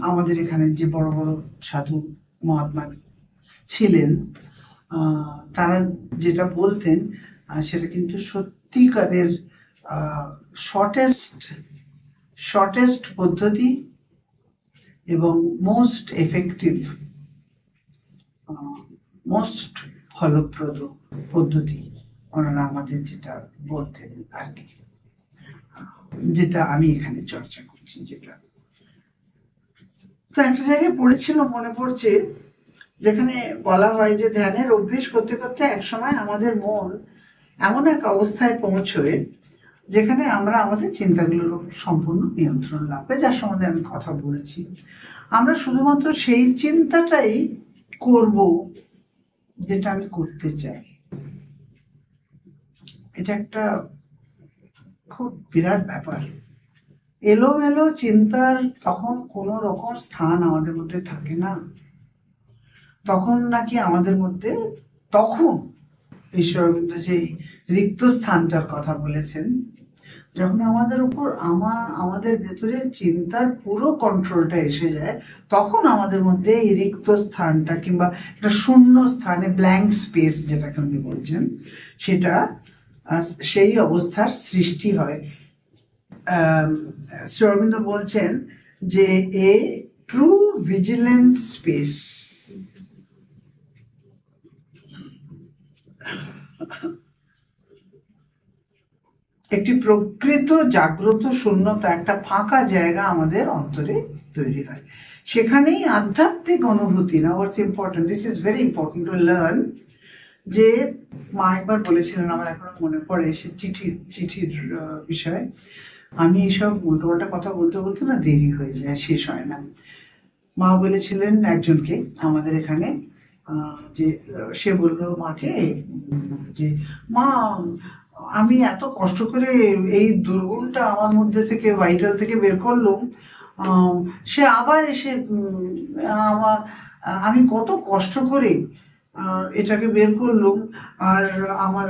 আমাদের এখানে যে বড় বড় সাধু মহাত্মা ছিলেন, তারা যেটা বলতেন সেটা কিন্তু সত্যিকারের শর্টেস্ট পদ্ধতি এবং মোস্ট এফেক্টিভ, মোস্ট ফলপ্রদ পদ্ধতি ওনারা আমাদের যেটা বলতেন আর কি, যেটা আমি এখানে চর্চা করছি। যেটা তো একটা জায়গায় পড়েছিল, মনে পড়ছে, যেখানে বলা হয় যে ধ্যানের অভ্যেস করতে করতে একসময় আমাদের মন এমন এক অবস্থায় পৌঁছয় যেখানে আমরা আমাদের চিন্তাগুলোর উপর সম্পূর্ণ নিয়ন্ত্রণ লাভ করে, যার সম্বন্ধে আমি কথা বলেছি। আমরা শুধুমাত্র সেই চিন্তাটাই করব যেটা আমি করতে চাই। এটা একটা খুব বিরাট ব্যাপার। এলোমেলো চিন্তার তখন কোনো রকম স্থান আমাদের মধ্যে থাকে না। তখন নাকি আমাদের মধ্যে, তখন ঈশ্বর যে রিক্ত স্থানটার কথা বলেছেন, যখন আমাদের উপর আমাদের ভেতরে চিন্তার পুরো কন্ট্রোলটা এসে যায়, তখন আমাদের মধ্যে এই রিক্ত স্থানটা কিংবা একটা শূন্য স্থানে, ব্ল্যাঙ্ক স্পেস যেটাকে উনি বলছেন, সেটা সেই অবস্থার সৃষ্টি হয়। শ্রী অরবিন্দ বলছেন যে এ ট্রু ভিজিল্যান্ট স্পেস, একটি প্রকৃত জাগ্রত শূন্যতা, একটা ফাঁকা জায়গা আমাদের অন্তরে তৈরি হয়। সেখানেই আধ্যাত্মিক অনুভূতি, না what's important, this is very important to learn. যে মা একবার বলেছিলেন, আমার এখনো মনে পড়ে, সে চিঠির বিষয়ে। আমি এইসব উল্টোপাল্টা কথা বলতে বলতে না দেরি হয়ে যায়, শেষ হয় না। মা বলেছিলেন একজনকে আমাদের এখানে, যে সে বললো মাকে যে মা, আমি এত কষ্ট করে এই দুর্গুণটা আমার মধ্যে থেকে, ভাইটাল থেকে বের করলাম, সে আবার এসে আমার, আমি কত কষ্ট করে এটাকে বের করলুম, আর আমার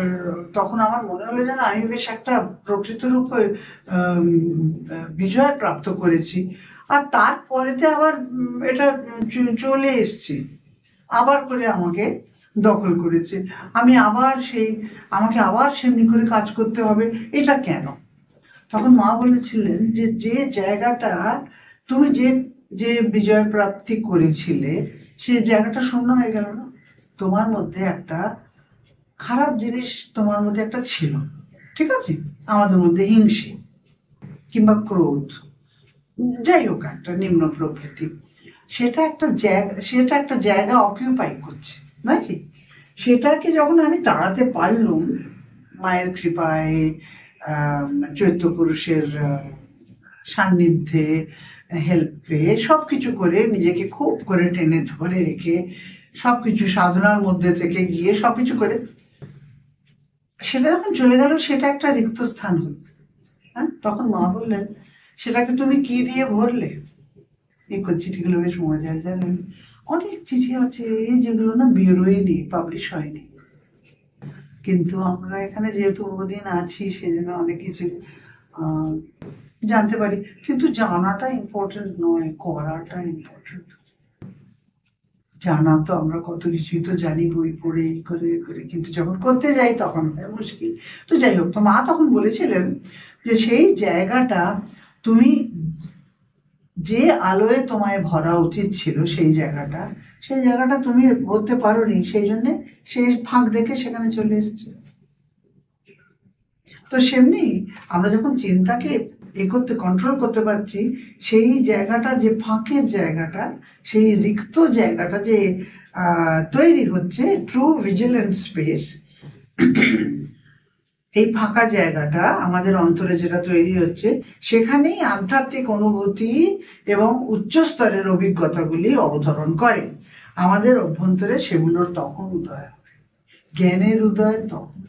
তখন আমার মনে হলো যেন আমি বেশ একটা প্রকৃত রূপে বিজয় প্রাপ্ত করেছি। আর তারপরেতে আবার এটা চলে এসছে, আবার করে আমাকে দখল করেছে, আমাকে আবার সেমনি করে কাজ করতে হবে, এটা কেন? তখন মা বলেছিলেন যে যে জায়গাটা তুমি যে যে বিজয় প্রাপ্তি করেছিলে, সেই জায়গাটা শূন্য হয়ে গেল না? তোমার মধ্যে একটা খারাপ জিনিস, তোমার মধ্যে একটা ছিল, ঠিক আছে, আমাদের মধ্যে হিংসে কিংবা ক্রোধ, যাই হোক একটা নিম্ন প্রকৃতি, সেটা একটা জায়গা অকিউপাই করছে নাকি। সেটাকে যখন আমি তাড়াতে পারলুম মায়ের কৃপায়, চৈত্য পুরুষের সান্নিধ্যে, হেল্প পেয়ে, সব কিছু করে নিজেকে খুব করে টেনে ধরে রেখে সব কিছু সাধনার মধ্যে থেকে গিয়ে সব কিছু করে সেটা যখন চলে গেল, সেটা একটা রিক্ত স্থান হল। হ্যাঁ, তখন মা বললেন, সেটাকে তুমি কি দিয়ে ভরলে? এই চিঠিগুলো বেশ মজার, জানেন। অনেক চিঠি আছে যেগুলো না বেরোয়নি, পাবলিশ হয়নি, কিন্তু আমরা এখানে যেহেতু বহুদিন আছি সেজন্য অনেক কিছু জানতে পারি। কিন্তু জানাটা ইম্পর্টেন্ট নয়, করাটা ইম্পর্টেন্ট। জানা তো আমরা কত কিছুই তো জানি বই পড়ে করে করে, কিন্তু যখন করতে যাই তখন হয় মুশকিল। তো যাই হোক, তো মা তখন বলেছিলেন যে সেই জায়গাটা তুমি, যে আলোয় তোমায় ভরা উচিত ছিল সেই জায়গাটা তুমি বলতে পারোনি, সেই জন্যে সেই ফাঁক দেখে সেখানে চলে এসছে। তো সেমনি আমরা যখন চিন্তাকে কন্ট্রোল করতে পারছি, সেই জায়গাটা, যে ফাঁকের জায়গাটা, সেই রিক্ত জায়গাটা যে তৈরি হচ্ছে, ট্রু ভিজিলেন্স স্পেস, এই ফাঁকা জায়গাটা আমাদের অন্তরে যেটা তৈরি হচ্ছে, সেখানেই আধ্যাত্মিক অনুভূতি এবং উচ্চ স্তরের অভিজ্ঞতাগুলি অবতরণ করে। আমাদের অভ্যন্তরে সেগুলোর তখন উদয় হবে, জ্ঞানের উদয় তখন।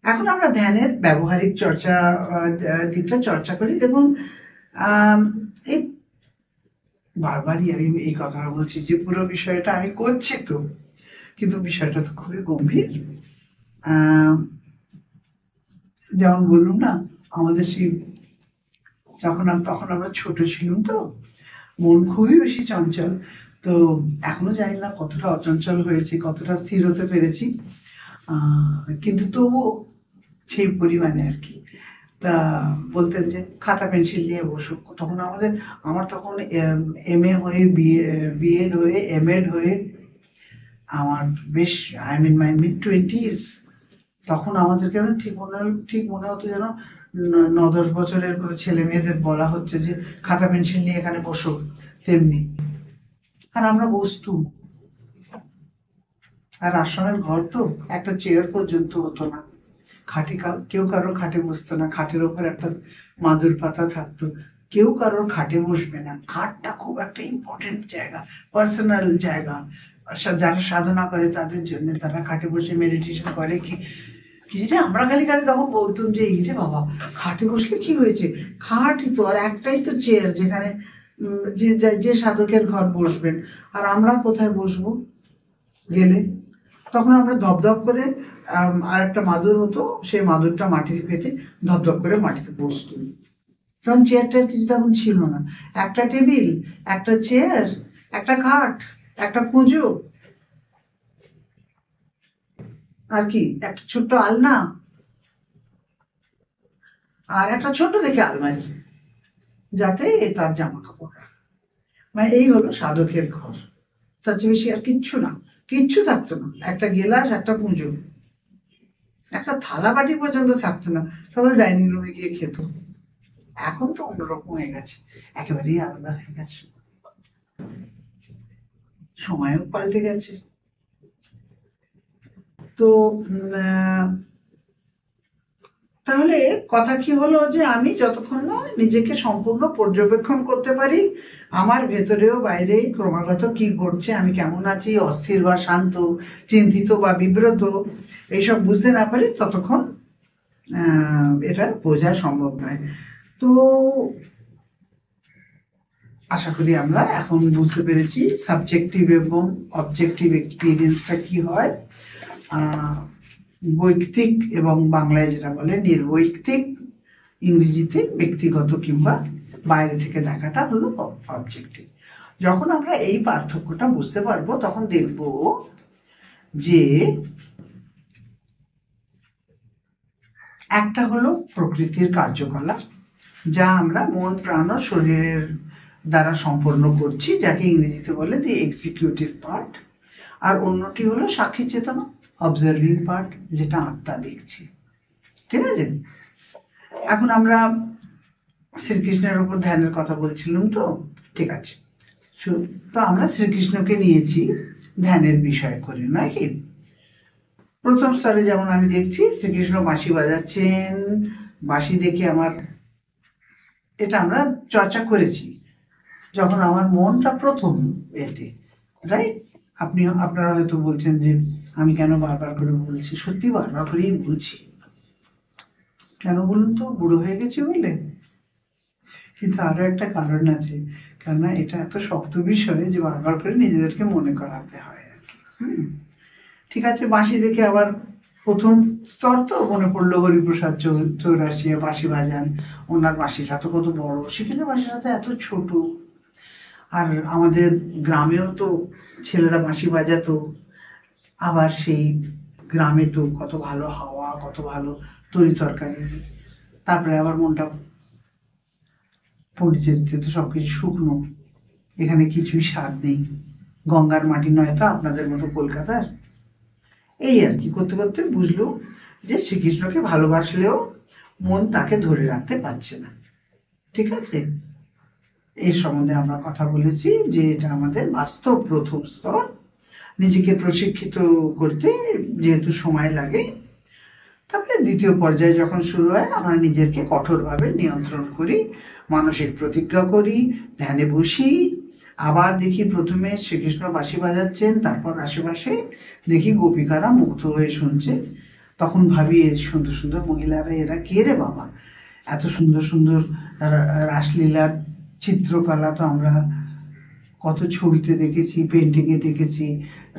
এখন আমরা ধ্যানের ব্যবহারিক দিকটা চর্চা করি। দেখুন, এই বারবারই আমি এই কথাটা বলছি যে পুরো বিষয়টা আমি করছি তো, কিন্তু বিষয়টা তো খুবই গম্ভীর। যেমন বললাম না, আমাদের সেই তখন আমরা ছোট ছিলাম, তো মন খুবই বেশি চঞ্চল। তো এখনো জানি না কতটা অচঞ্চল হয়েছি, কতটা স্থির হতে পেরেছি, কিন্তু তবুও সেই পরিমাণে আর কি। তা বলতেন যে খাতা পেন্সিল নিয়ে বসো। তখন আমার তখন MA হয়ে, বিএড হয়ে, MAd হয়ে, আমার বেশ আই মিন মাই mid-20s। তখন আমাদেরকে ঠিক মনে হতো যেন 9-10 বছরের করে ছেলে মেয়েদের বলা হচ্ছে যে খাতা পেন্সিল নিয়ে এখানে বসো, তেমনি। আর আমরা বসতুম। আর আশ্রমের ঘর তো, একটা চেয়ার পর্যন্ত হতো না, কেউ কারোর খাটে বসতো না, খাটের ওপর একটা মাদুর পাতা থাকতো, কেউ কারোর খাটে বসবে না। খাটটা খুব একটা ইম্পর্টেন্ট জায়গা, পার্সোনাল জায়গা। যারা সাধনা করে তাদের জন্য, তারা খাটে বসে মেডিটেশন করে কি যেটা আমরা খালি তখন বলতাম যে এই রে বাবা, খাটে বসলে কি হয়েছে, খাটই তো, আর একটাই তো চেয়ার যেখানে যে সাধকের ঘর বসবেন। আর আমরা কোথায় বসবো গেলে? তখন আমরা ধপধপ করে আর একটা মাদুর হতো, সেই মাদুরটা মাটিতে পেতে ধপধপ করে মাটিতে বসতুম। তখন চেয়ারটার কিছু তেমন ছিল না, একটা টেবিল, একটা চেয়ার, একটা খাট, একটা কুঁজো, আর কি একটা ছোট্ট আলনা, আর একটা ছোট্ট দেখে আলমারি, যাতে তার জামা কাপড়। মানে এই হলো সাধকের ঘর। তার চেয়ে বেশি আর কিচ্ছু না, কিচ্ছু থাকতো না। একটা গেলাস, একটা পুজো, একটা থালা বাটি পর্যন্ত থাকতো না, সবাই ডাইনিং রুমে গিয়ে খেত। এখন তো অন্যরকম হয়ে গেছে, একেবারেই আলাদা হয়ে গেছে, সময়ও পাল্টে গেছে। তো তাহলে কথা কি হলো, যে আমি যতক্ষণ না নিজেকে সম্পূর্ণ পর্যবেক্ষণ করতে পারি, আমার ভেতরেও বাইরে ক্রমাগত কি ঘটছে, আমি কেমন আছি, অস্থির বা শান্ত, চিন্তিত বা বিব্রত, এইসব বুঝতে না পারি, ততক্ষণ এটা বোঝা সম্ভব নয়। তো আশা করি আমরা এখন বুঝতে পেরেছি সাবজেক্টিভ এবং অবজেক্টিভ এক্সপিরিয়েন্সটা কি হয়। বৈয়ক্তিক এবং বাংলায় যেটা বলে নির্বৈয়ক্তিক, ইংরেজিতে ব্যক্তিগত কিংবা বাইরে থেকে দেখাটা হলো অবজেক্টিভ। যখন আমরা এই পার্থক্যটা বুঝতে পারবো, তখন দেখব যে একটা হলো প্রকৃতির কার্যকলাপ, যা আমরা মন, প্রাণ ও শরীরের দ্বারা সম্পন্ন করছি, যাকে ইংরেজিতে বলে দি এক্সিকিউটিভ পার্ট। আর অন্যটি হলো সাক্ষী চেতনা, অবজার্ভিং পার্ট, যেটা আত্মা দেখছি। ঠিক আছে? এখন আমরা শ্রীকৃষ্ণের উপর ধ্যানের কথা বলছিলাম, তো ঠিক আছে। তো আমরা শ্রীকৃষ্ণকে নিয়েছি ধ্যানের বিষয় করে, নয় কি? প্রথম স্তরে যেমন আমি দেখছি শ্রীকৃষ্ণ বাঁশি বাজাচ্ছেন, বাঁশি দেখে আমার, এটা আমরা চর্চা করেছি যখন আমার মনটা প্রথম এতে, রাইট? আপনারা হয়তো বলছেন যে আমি কেন বারবার করে বলছি, সত্যি বারবার করেই বলছি। কেন বলুন তো? বুড়ো হয়ে গেছি বলে? কিন্তু আরো একটা কারণ আছে, কেননা এটা এত শক্ত বিষয় যে বারবার করে নিজেদেরকে মনে করাতে হয় আর কি। ঠিক আছে, বাঁশি দেখে আবার প্রথম স্তর তো মনে পড়লো হরিপ্রসাদ চৌরাশিয়া বাঁশি বাজান। ওনার বাঁশিটা তো কত বড়, সেখানে বাঁশিটা তো এত ছোট। আর আমাদের গ্রামেও তো ছেলেরা বাঁশি বাজাতো, আবার সেই গ্রামে তো কত ভালো হাওয়া, কত ভালো তরি তরকারি। তারপরে আবার মনটা, পরিচর্যা তো সবকিছু শুকনো, এখানে কিছুই স্বাদ নেই, গঙ্গার মাটি নয় তো আপনাদের মতো কলকাতার। এই আর কি করতে করতে বুঝলো যে শ্রীকৃষ্ণকে ভালোবাসলেও মন তাকে ধরে রাখতে পারছে না। ঠিক আছে, এই সম্বন্ধে আমরা কথা বলেছি যে এটা আমাদের বাস্তব প্রথম স্তর। নিজেকে প্রশিক্ষিত করতে যেহেতু সময় লাগে, তারপরে দ্বিতীয় পর্যায়ে যখন শুরু হয় আমরা নিজেকে কঠোরভাবে নিয়ন্ত্রণ করি, মানসিক প্রতিজ্ঞা করি, ধ্যানে বসি। আবার দেখি প্রথমে শ্রীকৃষ্ণ বাঁশি বাজাচ্ছেন, তারপর আশেপাশে দেখি গোপিকারা মুগ্ধ হয়ে শুনছে। তখন ভাবি এর সুন্দর সুন্দর মহিলারা, এরা কে রে বাবা? এত সুন্দর সুন্দর রাসলীলার চিত্রকলা তো আমরা কত ছবিতে দেখেছি, পেন্টিংয়ে দেখেছি,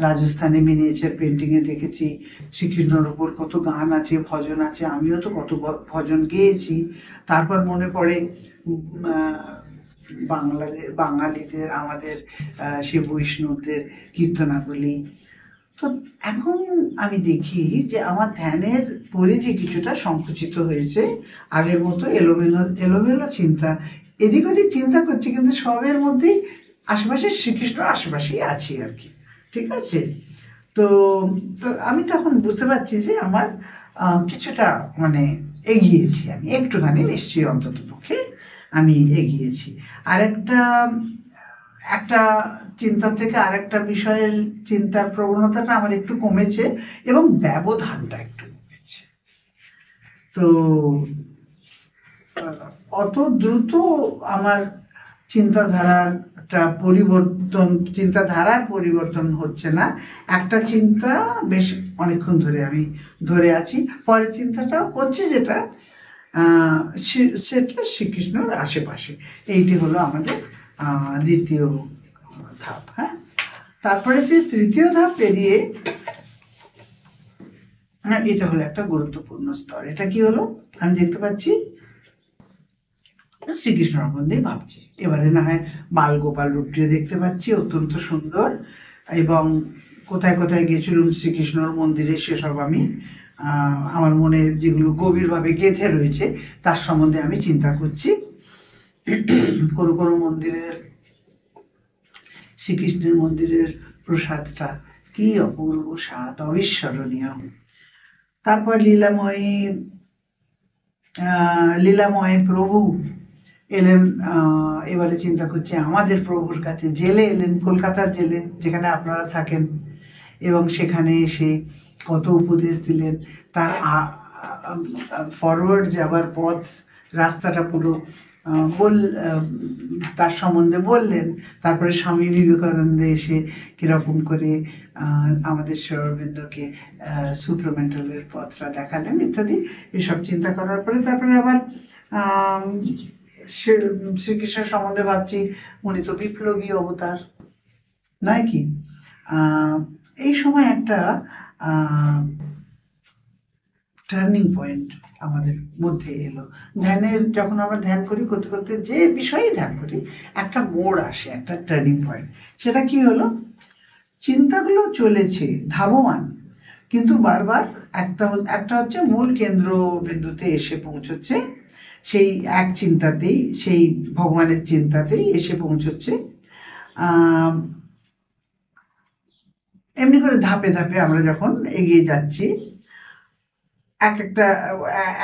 রাজস্থানে মিনিয়েচার পেন্টিংয়ে দেখেছি। শ্রীকৃষ্ণর ওপর কত গান আছে, ভজন আছে, আমিও তো কত ভজন গেয়েছি। তারপর মনে পড়ে বাঙালিদের, আমাদের সে বৈষ্ণবদের কীর্তনাবলী। তো এখন আমি দেখি যে আমার ধ্যানের পরিধি কিছুটা সংকুচিত হয়েছে। আগের মতো এলোমেলো এলোমেলো চিন্তা, এদিক ওদিক চিন্তা করছি, কিন্তু সবের মধ্যেই আশেপাশে শ্রীকৃষ্ণ আশেপাশেই আছি আর কি। ঠিক আছে, তো তো আমি তখন বুঝতে পারছি যে আমার কিছুটা মানে এগিয়েছি, আমি একটুখানি নিশ্চয়ই অন্তত পক্ষে আমি এগিয়েছি। আর একটা চিন্তা থেকে আরেকটা বিষয়ের চিন্তার প্রবণতাটা আমার একটু কমেছে এবং ব্যবধানটা একটু কমেছে। তো অত দ্রুত আমার চিন্তাধারার পরিবর্তন হচ্ছে না। একটা চিন্তা বেশ অনেকক্ষণ ধরে আমি ধরে আছি, পরের চিন্তাটাও করছি, যেটা সেটা শ্রীকৃষ্ণর আশেপাশে। এইটি হলো আমাদের দ্বিতীয় ধাপ। হ্যাঁ, তারপরে যে তৃতীয় ধাপ পেরিয়ে, এটা হলো একটা গুরুত্বপূর্ণ স্তর। এটা কি হলো? আমি দেখতে পাচ্ছি শ্রীকৃষ্ণ সম্বন্ধেই ভাবছি। এবারে না হয় বাল গোপাল রূপটিও দেখতে পাচ্ছি, অত্যন্ত সুন্দর। এবং কোথায় কোথায় গেছিলাম শ্রীকৃষ্ণর মন্দিরে, সেসব আমি আমার মনে যেগুলো গভীরভাবে গেঁথে রয়েছে তার সম্বন্ধে আমি চিন্তা করছি। কোনো কোনো মন্দিরের, শ্রীকৃষ্ণের মন্দিরের প্রসাদটা কি অপূর্ব স্বাদ, অবিস্মরণীয়। তারপর লীলাময় প্রভু এলেন। এবারে চিন্তা করছি আমাদের প্রভুর কাছে জেলে এলেন, কলকাতার জেলে যেখানে আপনারা থাকেন, এবং সেখানে এসে কত উপদেশ দিলেন। তার ফরওয়ার্ড যাবার পথ, রাস্তাটা পুরো তার সম্বন্ধে বললেন। তারপরে স্বামী বিবেকানন্দ এসে কিরকম করে আমাদের শ্রীঅরবিন্দকে সুপ্রমেন্টালের পথটা দেখালেন ইত্যাদি। এসব চিন্তা করার পরে তারপরে আবার শ্রীকৃষ্ণ সম্বন্ধে ভাবছি, উনি তো বিপ্লবী অবতার, নয় কি? এই সময় একটা টার্নিং পয়েন্ট আমাদের মধ্যে এলো। যখন আমরা ধ্যান করি, করতে করতে যে বিষয়েই ধ্যান করি, একটা মোড় আসে, একটা টার্নিং পয়েন্ট। সেটা কি হলো? চিন্তাগুলো চলেছে ধাবমান, কিন্তু বারবার একটা হচ্ছে মূল কেন্দ্র বিন্দুতে এসে পৌঁছচ্ছে, সেই এক চিন্তাতেই, সেই ভগবানের চিন্তাতেই এসে পৌঁছচ্ছে। এমনি করে ধাপে ধাপে আমরা যখন এগিয়ে যাচ্ছি,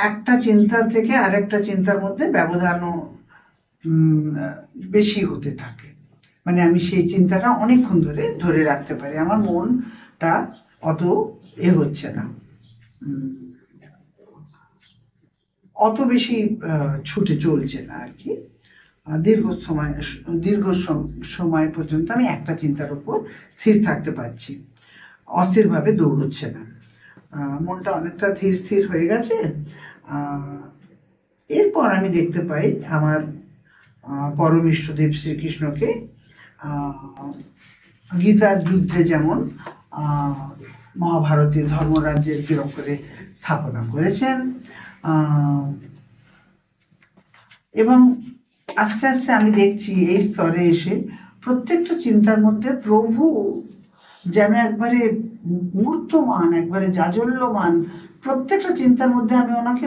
একটা চিন্তা থেকে আরেকটা চিন্তার মধ্যে ব্যবধানও বেশি হতে থাকে। মানে আমি সেই চিন্তাটা অনেকক্ষণ ধরে ধরে রাখতে পারি, আমার মনটা অত হচ্ছে না, অত বেশি ছুটে চলছে না আর কি। দীর্ঘ সময় পর্যন্ত আমি একটা চিন্তার উপর স্থির থাকতে পারছি, অস্থিরভাবে দৌড়চ্ছে না, মনটা অনেকটা ধীর স্থির হয়ে গেছে। এরপর আমি দেখতে পাই আমার পরম ইষ্টদেব শ্রীকৃষ্ণকে গীতার যুদ্ধে যেমন মহাভারতে ধর্মরাজ্যের কিরম করে স্থাপনা করেছেন, এবং আস্তে আস্তে আমি দেখছি এই স্তরে এসে প্রত্যেকটা চিন্তার মধ্যে প্রভু যেন একবারে মূর্তমান, একবারে জাজল্যমান, প্রত্যেকটা চিন্তার মধ্যে আমি ওনাকে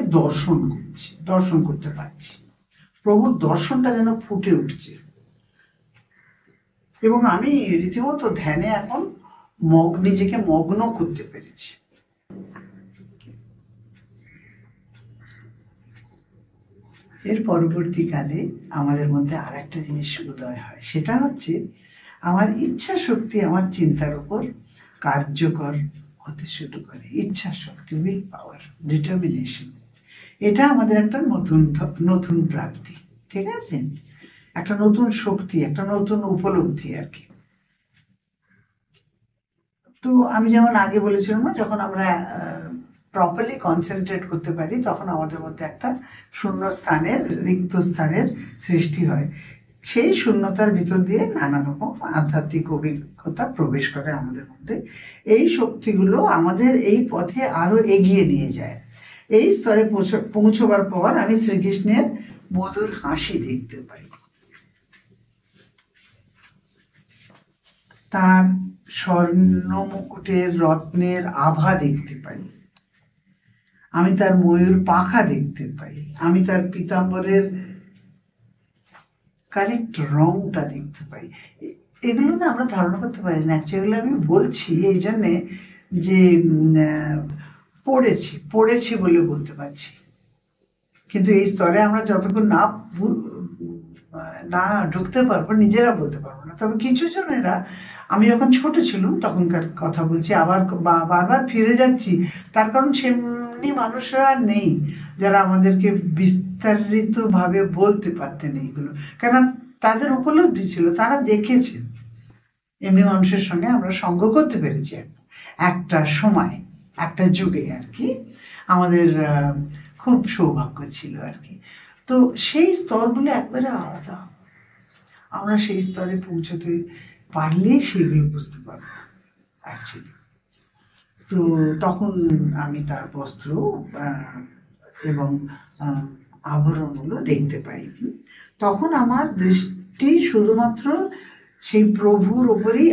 দর্শন করতে পারছি, প্রভুর দর্শনটা যেন ফুটে উঠছে, এবং আমি রীতিমতো ধ্যানে এখন নিজেকে মগ্ন করতে পেরেছি। এর পরবর্তীকালে আমাদের মধ্যে আর একটা জিনিস উদয় হয়, সেটা হচ্ছে আমার ইচ্ছা শক্তি আমার চিন্তার উপর কার্যকর হতে শুরু করে। ইচ্ছা শক্তি, উইল পাওয়ার, ডিটারমিনেশন, এটা আমাদের একটা নতুন প্রাপ্তি, ঠিক আছে, একটা নতুন শক্তি, একটা নতুন উপলব্ধি আর কি। তো আমি যেমন আগে বলেছিলাম না, যখন আমরা প্রপারলি কনসেন্ট্রেট করতে পারি তখন আমাদের মধ্যে একটা শূন্য স্থানের, রিক্ত স্থানের সৃষ্টি হয়। সেই শূন্যতার ভিতর দিয়ে নানা রকম আধ্যাত্মিক অভিজ্ঞতা প্রবেশ করে আমাদের মধ্যে। এই শক্তিগুলো আমাদের এই পথে আরো এগিয়ে নিয়ে যায়। এই স্তরে পৌঁছবার পর আমি শ্রীকৃষ্ণের মধুর হাসি দেখতে পাই, তার স্বর্ণ মুকুটের রত্নের আভা দেখতে পাই, আমি তার ময়ূর পাখা দেখতে পাই, আমি তার পীতাম্বরের কারেক্ট রংটা দেখতে পাই। এগুলো না আমরা ধারণা করতে পারি না, অ্যাকচুয়ালি আমি বলছি এই জন্যে যে পড়েছি বলে বলতে পারছি, কিন্তু এই স্তরে আমরা যতক্ষণ না ঢুকতে পারবো নিজেরা বলতে পারবো না। তবে কিছু জনেরা, আমি যখন ছোট ছিলাম তখনকার কথা বলছি, আবার বারবার ফিরে যাচ্ছি, তার কারণ সেমনি মানুষরা আর নেই যারা আমাদেরকে বিস্তারিতভাবে বলতে পারতেন এইগুলো, কেন তাদের উপলব্ধি ছিল, তারা দেখেছেন। এমনি মানুষের সঙ্গে আমরা সঙ্গ করতে পেরেছি একটা সময়, একটা যুগে আর কি, আমাদের খুব সৌভাগ্য ছিল আর কি। তো সেই স্তরগুলো একবারে আলাদা, আমরা সেই স্তরে পৌঁছতে পারলে সেগুলো বুঝতে পারবো অ্যাকচুয়ালি। তো তখন আমি তার বস্ত্র এবং আভরণগুলো দেখতে পাই। তখন আমার দৃষ্টি শুধুমাত্র সেই প্রভুর ওপরেই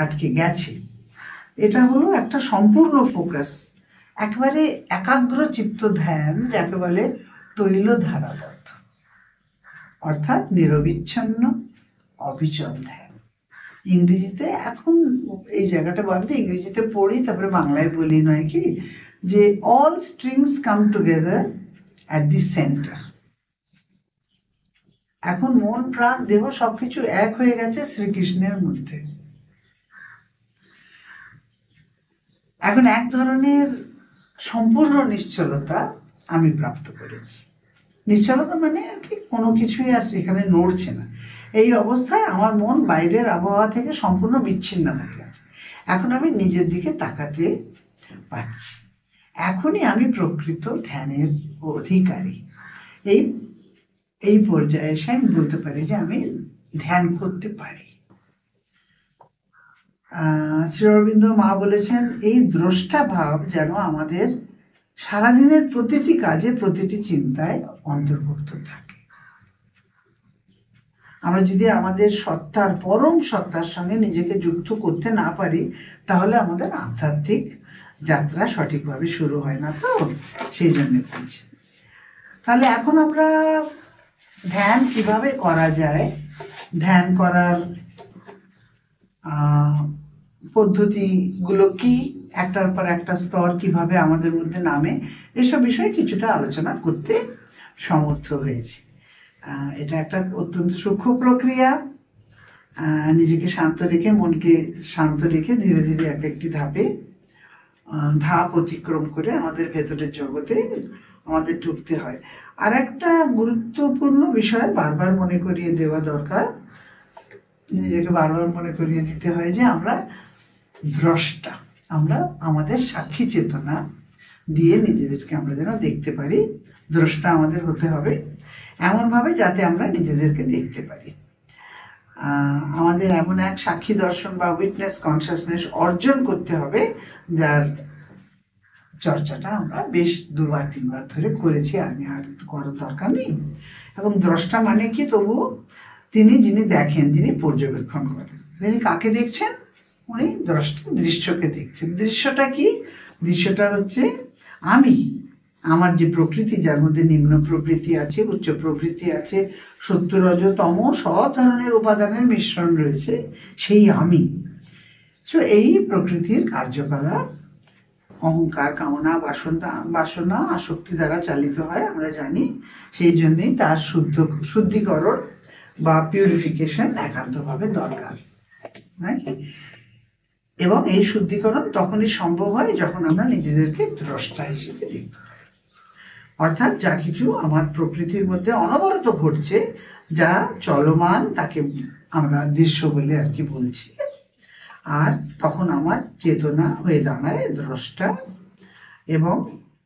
আটকে গেছে। এটা হলো একটা সম্পূর্ণ ফোকাস, একেবারে একাগ্র চিত্ত ধ্যান, যাকে বলে তৈল ধারাবদ্ধ, অর্থাৎ নিরবিচ্ছিন্ন অবিচল ধ্যান। ইংরেজিতে এখন এই জায়গাটা বলতে ইংরেজিতে পড়ি, তারপরে বাংলায় বলি, নয় কি, যে all strings come together at the centre. এখন মন প্রাণ দেহ সবকিছু এক হয়ে গেছে শ্রীকৃষ্ণের মধ্যে। এখন এক ধরনের সম্পূর্ণ নিশ্চলতা আমি প্রাপ্ত করেছি। নিশ্চলতা মানে আর কি, কোনো কিছুই আর এখানে নড়ছে না। এই অবস্থায় আমার মন বাইরের আবহাওয়া থেকে সম্পূর্ণ বিচ্ছিন্ন হয়ে গেছে। এখন আমি নিজের দিকে তাকাতে পারছি। এখনই আমি প্রকৃত ধ্যানের অধিকারী। এই পর্যায়ে এসে আমি বলতে পারি যে আমি ধ্যান করতে পারি। শ্রী অরবিন্দ মা বলেছেন, এই দ্রষ্টা ভাব যেন আমাদের সারাদিনের প্রতিটি কাজে, প্রতিটি চিন্তায় অন্তর্ভুক্ত থাকে। আমরা যদি আমাদের সত্তার, পরম সত্তার সঙ্গে নিজেকে যুক্ত করতে না পারি, তাহলে আমাদের আধ্যাত্মিক যাত্রা সঠিকভাবে শুরু হয় না। তো সেই জন্য বলছি। তাহলে এখন আমরা ধ্যান কিভাবে করা যায়, ধ্যান করার পদ্ধতিগুলো কি, একটার পর একটা স্তর কিভাবে আমাদের মধ্যে নামে, এসব বিষয়ে কিছুটা আলোচনা করতে সমর্থ হয়েছি। এটা একটা অত্যন্ত সূক্ষ্ম প্রক্রিয়া, নিজেকে শান্ত রেখে, মনকে শান্ত রেখে ধীরে ধীরে এক একটি ধাপ অতিক্রম করে আমাদের ভেতরের জগতে আমাদের ঢুকতে হয়। আর একটা গুরুত্বপূর্ণ বিষয় বারবার মনে করিয়ে দেওয়া দরকার, নিজেকে বারবার মনে করিয়ে দিতে হয় যে আমরা দ্রষ্টা, আমরা আমাদের সাক্ষী চেতনা দিয়ে নিজেদেরকে আমরা যেন দেখতে পারি। দ্রষ্টা আমাদের হতে হবে এমনভাবে যাতে আমরা নিজেদেরকে দেখতে পারি। আমাদের এমন এক সাক্ষী দর্শন বা উইটনেস কনসাসনেস অর্জন করতে হবে, যার চর্চাটা আমরা বেশ 2-3 বার ধরে করেছি, আমি আর করার দরকার নেই। এবং দ্রষ্টা মানে কি? তবু তিনি যিনি দেখেন, যিনি পর্যবেক্ষণ করেন। তিনি কাকে দেখছেন? উনি দ্রষ্টা দৃশ্যকে দেখছেন। দৃশ্যটা কি? দৃশ্যটা হচ্ছে আমি, আমার যে প্রকৃতি, যার মধ্যে নিম্ন প্রকৃতি আছে, উচ্চ প্রকৃতি আছে, সত্য রজ তম সব ধরনের উপাদানের মিশ্রণ রয়েছে, সেই আমি। এই প্রকৃতির কার্যকলাপ অহংকার, কামনা, বাসনা, আসক্তি দ্বারা চালিত হয়, আমরা জানি। সেই জন্যই তার শুদ্ধিকরণ বা পিউরিফিকেশন একান্তভাবে দরকার, নাকি? এবং এই শুদ্ধিকরণ তখনই সম্ভব হয় যখন আমরা নিজেদেরকে দ্রষ্টা হিসেবে দেখতে পাই। অর্থাৎ যা কিছু আমার প্রকৃতির মধ্যে অনবরত ঘটছে, যা চলমান, তাকে আমরা দৃশ্য বলে আর কি বলছি। আর তখন আমার চেতনা হয়ে দাঁড়ায় দ্রষ্টা, এবং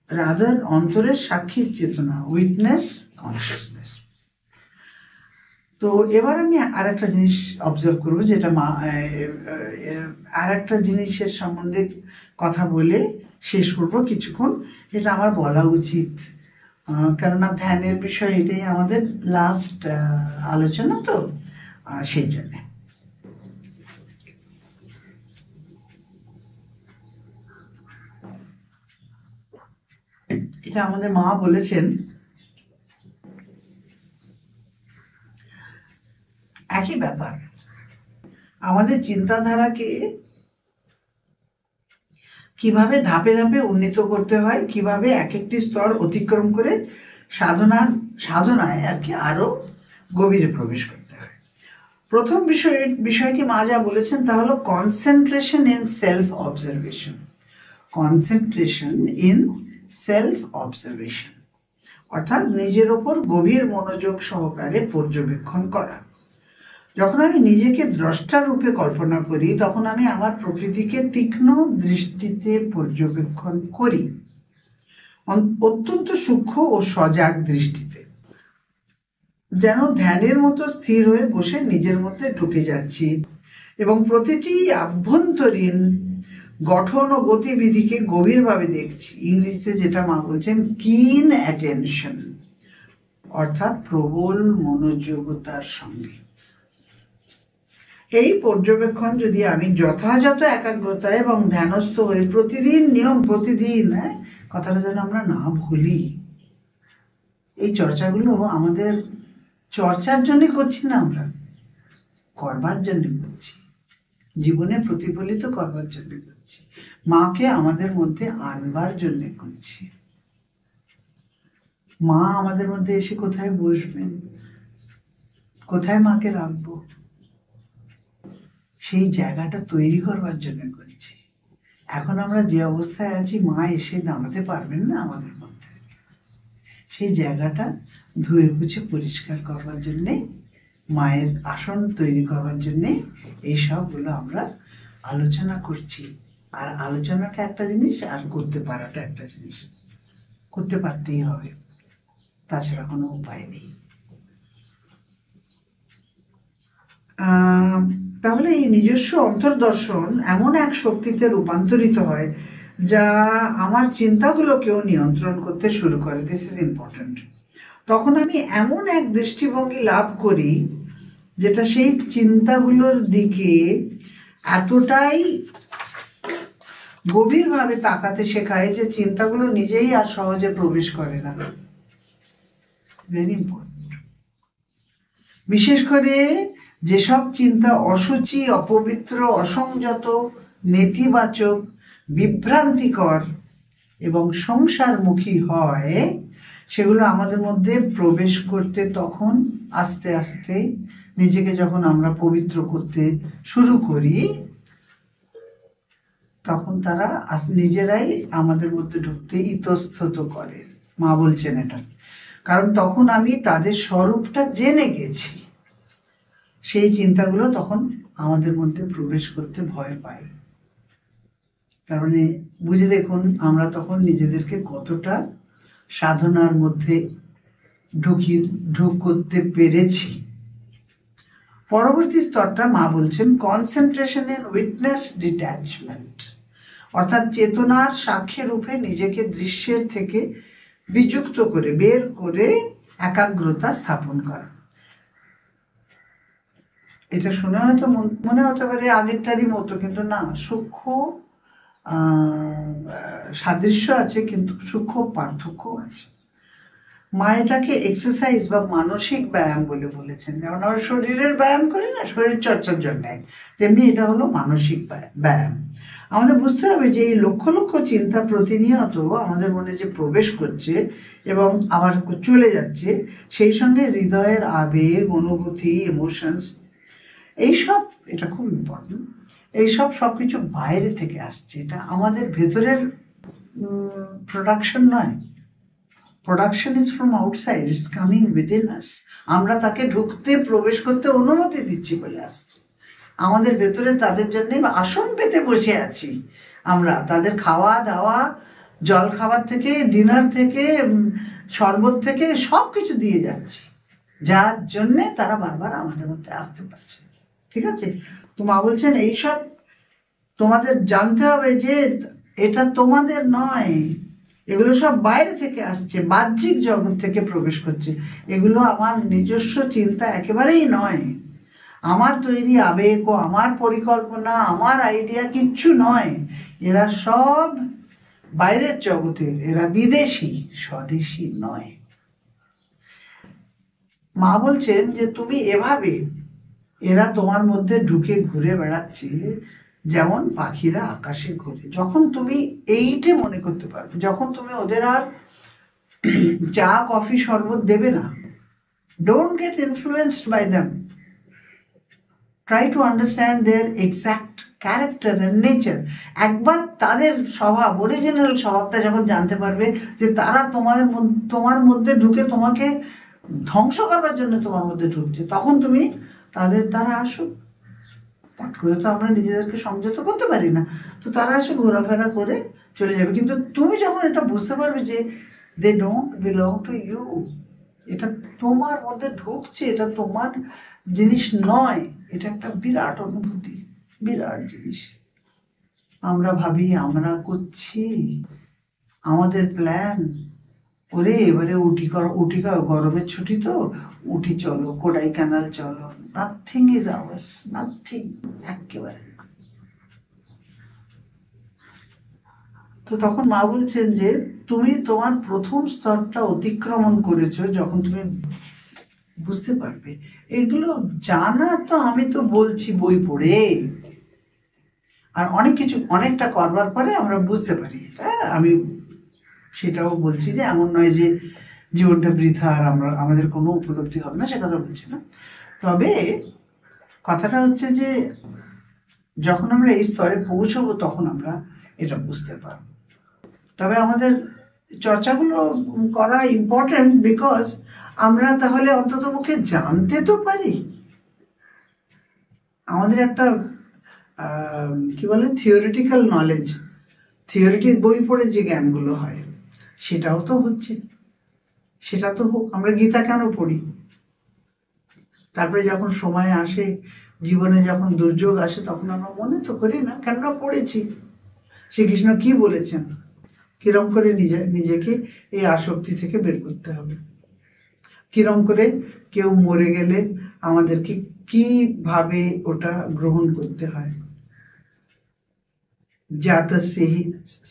রাদার অন্তরের সাক্ষীর চেতনা, উইটনেস কনসিয়াসনেস। তো এবার আমি আর একটা জিনিস অবজার্ভ করবো, যেটা আর একটা জিনিসের সম্বন্ধে কথা বলে শেষ করবো কিছুক্ষণ। এটা আমার বলা উচিত, কেননা ধ্যানের বিষয় এটাই আমাদের লাস্ট আলোচনা, তো সেই জন্যে। এটা আমাদের মা বলেছেন, একই ব্যাপার, আমাদের চিন্তাধারাকে কিভাবে ধাপে ধাপে উন্নীত করতে হয়, কিভাবে এক একটি স্তর অতিক্রম করে সাধনায় আর কি আরো গভীরে প্রবেশ করতে হয়। প্রথম বিষয়টি মা যা বলেছেন তা হলো concentration in self observation. Concentration in self observation অর্থাৎ নিজের ওপর গভীর মনোযোগ সহকারে পর্যবেক্ষণ করা। যখন আমি নিজেকে দ্রষ্টা রূপে কল্পনা করি, তখন আমি আমার প্রকৃতিকে তীক্ষ্ণ দৃষ্টিতে পর্যবেক্ষণ করি, অত্যন্ত সূক্ষ্ম ও সজাগ দৃষ্টিতে, যেন ধ্যানের মতো স্থির হয়ে বসে নিজের মধ্যে ঢুকে যাচ্ছি এবং প্রতিটি আভ্যন্তরীণ গঠন ও গতিবিধিকে গভীরভাবে দেখছি। ইংরেজিতে যেটা মা বলছেন কিন অ্যাটেনশন, অর্থাৎ প্রবল মনোযোগতার সঙ্গে। এই পর্যবেক্ষণ যদি আমি যথাযথ একাগ্রতা এবং ধ্যানস্থ হয়ে প্রতিদিন কথাটা যেন আমরা না ভুলি। এই চর্চাগুলো আমাদের চর্চার জন্য করছি না, আমরা করবার জন্য করছি, জীবনে প্রতিফলিত করবার জন্য করছি, মাকে আমাদের মধ্যে আনবার জন্য করছি। মা আমাদের মধ্যে এসে কোথায় বসবেন, কোথায় মাকে রাখবো, সেই জায়গাটা তৈরি করবার জন্য করছি। এখন আমরা যে অবস্থায় আছি, মা এসে দাঁড়াতে পারবেন না আমাদের মধ্যে। সেই জায়গাটা ধুয়ে মুছে পরিষ্কার করবার জন্যে, মায়ের আসন তৈরি করবার জন্যে এই সবগুলো আমরা আলোচনা করছি। আর আলোচনাটা একটা জিনিস, আর করতে পারাটা একটা জিনিস। করতে পারতেই হবে, তাছাড়া কোনো উপায় নেই। তাহলে এই নিজস্ব অন্তর্দর্শন এমন এক শক্তিতে রূপান্তরিত হয় যা আমার চিন্তাগুলোকেও নিয়ন্ত্রণ করতে শুরু করে। This is important. তখন আমি এমন এক দৃষ্টিভঙ্গি লাভ করি যেটা সেই চিন্তাগুলোর দিকে এতটাই গভীরভাবে তাকাতে শেখায় যে চিন্তাগুলো নিজেই আর সহজে প্রবেশ করে না। Very important. বিশেষ করে যেসব চিন্তা অসুচি, অপবিত্র, অসংযত, নেতিবাচক, বিভ্রান্তিকর এবং সংসারমুখী হয়, সেগুলো আমাদের মধ্যে প্রবেশ করতে তখন আস্তে আস্তে নিজেকে যখন আমরা পবিত্র করতে শুরু করি, তখন তারা নিজেরাই আমাদের মধ্যে ঢুকতে ইতস্তত করে। মা বলছেন এটা, কারণ তখন আমি তাদের স্বরূপটা জেনে গেছি। সেই চিন্তাগুলো তখন আমাদের মধ্যে প্রবেশ করতে ভয় পাই। তার মানে বুঝে দেখুন আমরা তখন নিজেদেরকে কতটা সাধনার মধ্যে ঢুক করতে পেরেছি। পরবর্তী স্তরটা মা বলছেন কনসেন্ট্রেশন এন্ড উইটনেস ডিট্যাচমেন্ট, অর্থাৎ চেতনার সাক্ষী রূপে নিজেকে দৃশ্যের থেকে বিযুক্ত করে বের করে একাগ্রতা স্থাপন করা। এটা শুনে হয়তো মনে হতে পারে আগেরটারই মতো, কিন্তু না, সূক্ষ্ম সাদৃশ্য আছে, কিন্তু সূক্ষ্ম পার্থক্য আছে। মা এটাকে এক্সারসাইজ বা মানসিক ব্যায়াম বলে বলেছেন। যেমন আমরা শরীরের ব্যায়াম করি না, শরীর চর্চার জন্য, তেমনি এটা হলো মানসিক ব্যায়াম। আমাদের বুঝতে হবে যে এই লক্ষ লক্ষ চিন্তা প্রতিনিয়ত আমাদের মনে যে প্রবেশ করছে এবং আবার চলে যাচ্ছে, সেই সঙ্গে হৃদয়ের আবেগ, অনুভূতি, ইমোশনস, এইসব, এটা খুব ইম্পর্টেন্ট, এইসব সবকিছু বাইরে থেকে আসছে। এটা আমাদের ভেতরের প্রোডাকশন নয়। Production is from outside, it's coming within us. আমরা তাকে ঢুকতে, প্রবেশ করতে অনুমতি দিচ্ছি বলে আসছে। আমাদের ভেতরে তাদের জন্য আসন পেতে বসে আছি আমরা। তাদের খাওয়া দাওয়া, জল খাবার থেকে, ডিনার থেকে, শরবত থেকে সব কিছু দিয়ে যাচ্ছি, যার জন্যে তারা বারবার আমাদের মধ্যে আসতে পারছে। ঠিক আছে? তো মা বলছেন এইসব তোমাদের জানতে হবে যে এটা তোমাদের নয়, এগুলো সব বাইরে থেকে আসছে, বাহ্যিক জগৎ থেকে প্রবেশ করছে। এগুলো আমার নিজস্ব চিন্তা একেবারেই নয়, আমার তৈরি আবেগ ও আমার পরিকল্পনা, আমার আইডিয়া কিচ্ছু নয়। এরা সব বাইরের জগতের, এরা বিদেশি, স্বদেশী নয়। মা বলছেন যে তুমি এভাবে, এরা তোমার মধ্যে ঢুকে ঘুরে বেড়াচ্ছে যেমন পাখিরা আকাশে ঘুরে। যখন তুমি এইটে মনে করতে পারবে, যখন তুমি ওদের আর চা, কফি, শরবত দেবে না, don't get influenced by them, try to understand their exact character and nature. একবার তাদের স্বভাব, অরিজিনাল স্বভাবটা যখন জানতে পারবে, যে তারা তোমার মধ্যে ঢুকে তোমাকে ধ্বংস করবার জন্য তোমার মধ্যে ঢুকছে, তখন তুমি তাদের দ্বারা আসো। পট করে তো আমরা নিজেদেরকে সংযত করতে পারি না, তো তারা এসে ঘোরাফেরা করে চলে যাবে। কিন্তু তুমি যখন এটা বুঝতে পারবে যে they don't belong to you, এটা তোমার মধ্যে ঢুকছে, এটা তোমার জিনিস নয়, এটা একটা বিরাট অনুভূতি, বিরাট জিনিস। আমরা ভাবি আমরা করছি, আমাদের প্ল্যান, ওরে এবারে উটি গরমের ছুটি তো উটি চলো, কোডাই ক্যানাল চলো। নাথিং ইজ আওয়ার্স, নাথিং, একেবারে। তো তখন মা বলছেন যে তুমি তোমার প্রথম স্তরটা অতিক্রমণ করেছো যখন তুমি বুঝতে পারবে। এগুলো জানা তো আমি তো বলছি বই পড়ে, আর অনেক কিছু অনেকটা করবার পরে আমরা বুঝতে পারি। এটা আমি সেটাও বলছি যে এমন নয় যে জীবনটা বৃথা আর আমাদের কোনো উপলব্ধি হবে না, সে কথা বলছি না। তবে কথাটা হচ্ছে যে যখন আমরা এই স্তরে পৌঁছবো তখন আমরা এটা বুঝতে পারবো। তবে আমাদের চর্চাগুলো করা ইম্পর্টেন্ট, বিকজ আমরা তাহলে অন্তত পক্ষে জানতে তো পারি। আমাদের একটা কি বলে থিওরিটিক্যাল নলেজ, থিওরিটিক বই পড়ে যে জ্ঞানগুলো হয় সেটাও তো হচ্ছে, সেটা তো হোক। আমরা গীতা কেন পড়ি? তারপরে যখন সময় আসে, জীবনে যখন দুর্যোগ আসে, তখন আমরা মনে তো করি না, কেননা পড়েছি শ্রীকৃষ্ণ কি বলেছেন, কিরম করে নিজেকে এই আসক্তি থেকে বের করতে হবে, কিরম করে কেউ মরে গেলে আমাদেরকে কিভাবে ওটা গ্রহণ করতে হয়। যাতা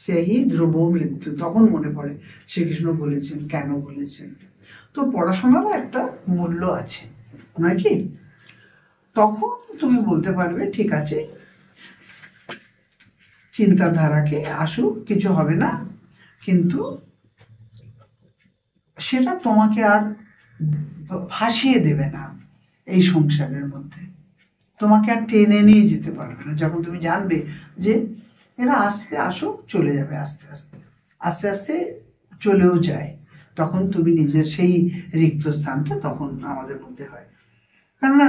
সেহি ধ্রুব মৃত্যু, তখন মনে পড়ে শ্রীকৃষ্ণ বলেছেন, কেন বলেছেন। তো পড়াশোনারও একটা মূল্য আছে, নয় কি? তখন তুমি বলতে পারবে ঠিক আছে, চিন্তাধারাকে আসুক, কিছু হবে না, কিন্তু সেটা তোমাকে আর ভাসিয়ে দেবে না, এই সংসারের মধ্যে। তোমাকে আর টেনে নিয়ে যেতে পারবে না। যখন তুমি জানবে যে এরা আসতে আসুক, চলে যাবে আস্তে আস্তে, আস্তে আস্তে চলেও যায়, তখন তুমি নিজের সেই রিক্ত স্থানটা তখন আমাদের মধ্যে হয়। কেননা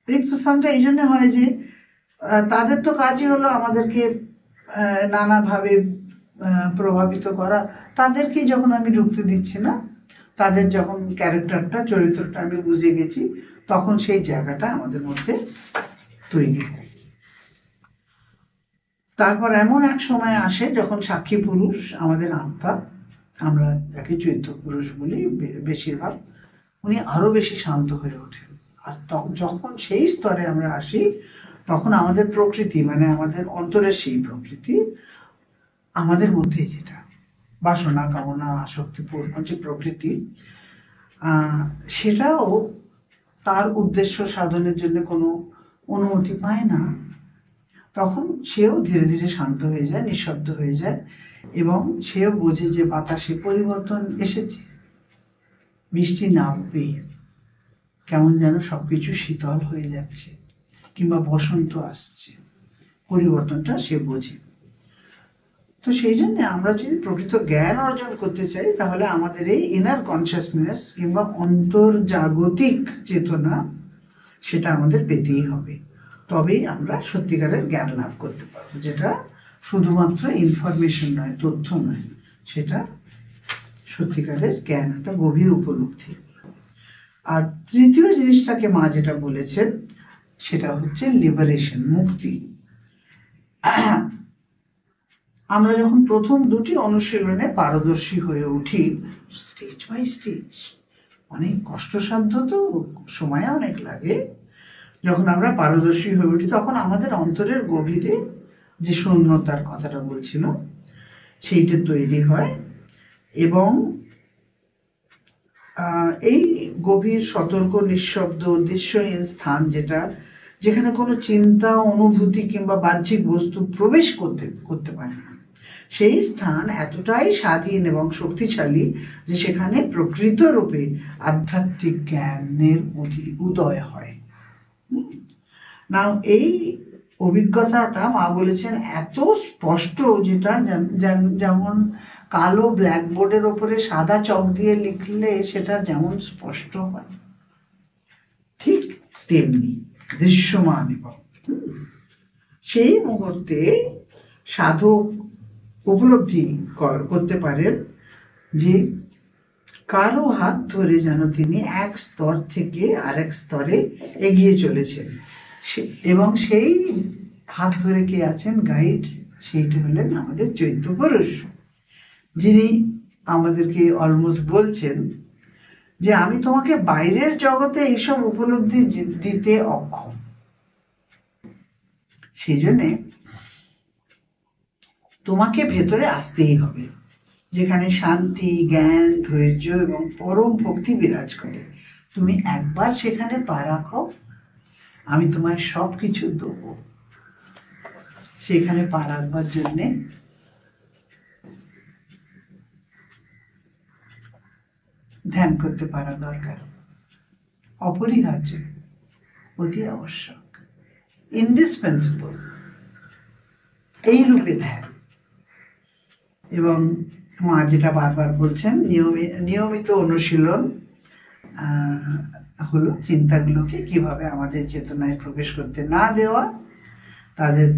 রিক্ত স্থানটা এই জন্য হয় যে তাদের তো কাজই হলো আমাদেরকে নানাভাবে প্রভাবিত করা। তাদেরকে যখন আমি ঢুকতে দিচ্ছি না, তাদের যখন ক্যারেক্টারটা, চরিত্রটা আমি বুঝে গেছি, তখন সেই জায়গাটা আমাদের মধ্যে তৈরি হয়। তারপর এমন এক সময় আসে যখন সাক্ষী পুরুষ, আমাদের আত্মা, আমরা যাকে চৈত্য পুরুষ বলি বেশিরভাগ, উনি আরো বেশি শান্ত হয়ে ওঠেন। আর যখন সেই স্তরে আমরা আসি, তখন আমাদের প্রকৃতি, মানে আমাদের অন্তরের সেই প্রকৃতি, আমাদের মধ্যে যেটা বাসনা, কামনা, আসক্তিপূর্ণ যে প্রকৃতি, সেটাও তার উদ্দেশ্য সাধনের জন্য কোনো অনুমতি পায় না। তখন সেও ধীরে ধীরে শান্ত হয়ে যায়, নিঃশব্দ হয়ে যায়, এবং সেও বোঝে যে বাতাসে পরিবর্তন এসেছে, বৃষ্টি নামবে, কেমন যেন সবকিছু শীতল হয়ে যাচ্ছে, কিংবা বসন্ত আসছে, পরিবর্তনটা সে বোঝে। তো সেই জন্য আমরা যদি প্রকৃত জ্ঞান অর্জন করতে চাই, তাহলে আমাদের এই ইনার কনসিয়াসনেস কিংবা অন্তর্জাগতিক চেতনা, সেটা আমাদের পেতেই হবে। তবেই আমরা সত্যিকারের জ্ঞান লাভ করতে পারবো, যেটা শুধুমাত্র ইনফরমেশন নয়, তথ্য নয়, সেটা সত্যিকারের জ্ঞান, একটা গভীর উপলব্ধি। আর তৃতীয় জিনিসটাকে মা যেটা বলেছেন, সেটা হচ্ছে লিবারেশন, মুক্তি। আমরা যখন প্রথম দুটি অনুশীলনে পারদর্শী হয়ে উঠি, স্টেজ বাই স্টেজ, অনেক কষ্টসাধ্য, তো সময় অনেক লাগে। যখন আমরা পারদর্শী হয়ে উঠি, তখন আমাদের অন্তরের গভীরে যে শূন্যতার কথাটা বলছিল, সেইটা তৈরি হয়। এবং এই গভীর, সতর্ক, নিঃশব্দ, উদ্দেশ্যহীন স্থান, যেখানে কোনো চিন্তা, অনুভূতি কিংবা বাহ্যিক বস্তু প্রবেশ করতে পারে না, সেই স্থান এতটাই স্বাধীন এবং শক্তিশালী যে সেখানে প্রকৃত রূপে আধ্যাত্মিক জ্ঞানের উদয় হয়। না, এই অভিজ্ঞতাটা মা বলেছেন এত স্পষ্ট, যেটা যেমন কালো ব্ল্যাকবোর্ডের ওপরে সাদা চক দিয়ে লিখলে সেটা যেমন স্পষ্ট হয়, ঠিক তেমনি দৃশ্যমান। এবং সেই মুহূর্তে সাধক উপলব্ধি করতে পারেন যে কারো হাত ধরে যেন তিনি এক স্তর থেকে আরেক স্তরে এগিয়ে চলেছেন, এবং সেই হাত ধরে কে আছেন, গাইড, সেইটা হলেন আমাদের চৈত্য পুরুষ, যিনি আমাদেরকে অলমোস্ট বলছেন যে আমি তোমাকে বাইরের জগতে এইসব উপলব্ধি দিতে অক্ষম। সেই জন্যে তোমাকে ভেতরে আসতেই হবে, যেখানে শান্তি, জ্ঞান, ধৈর্য এবং পরম ভক্তি বিরাজ করে। তুমি একবার সেখানে পা রাখো, আমি তোমায় সব কিছু দেবো। সেখানে পা রাখবার জন্যে ধ্যান করতে পারা দরকার, অপরিহার্য, অতি আবশ্যক, ইন্ডিসপেন্সিবল এই রূপে ধ্যান। এবং মা যেটা বারবার বলছেন, নিয়মিত অনুশীলন হলো চিন্তাগুলোকে কিভাবে আমাদের চেতনায় প্রবেশ করতে না দেওয়া, তাদের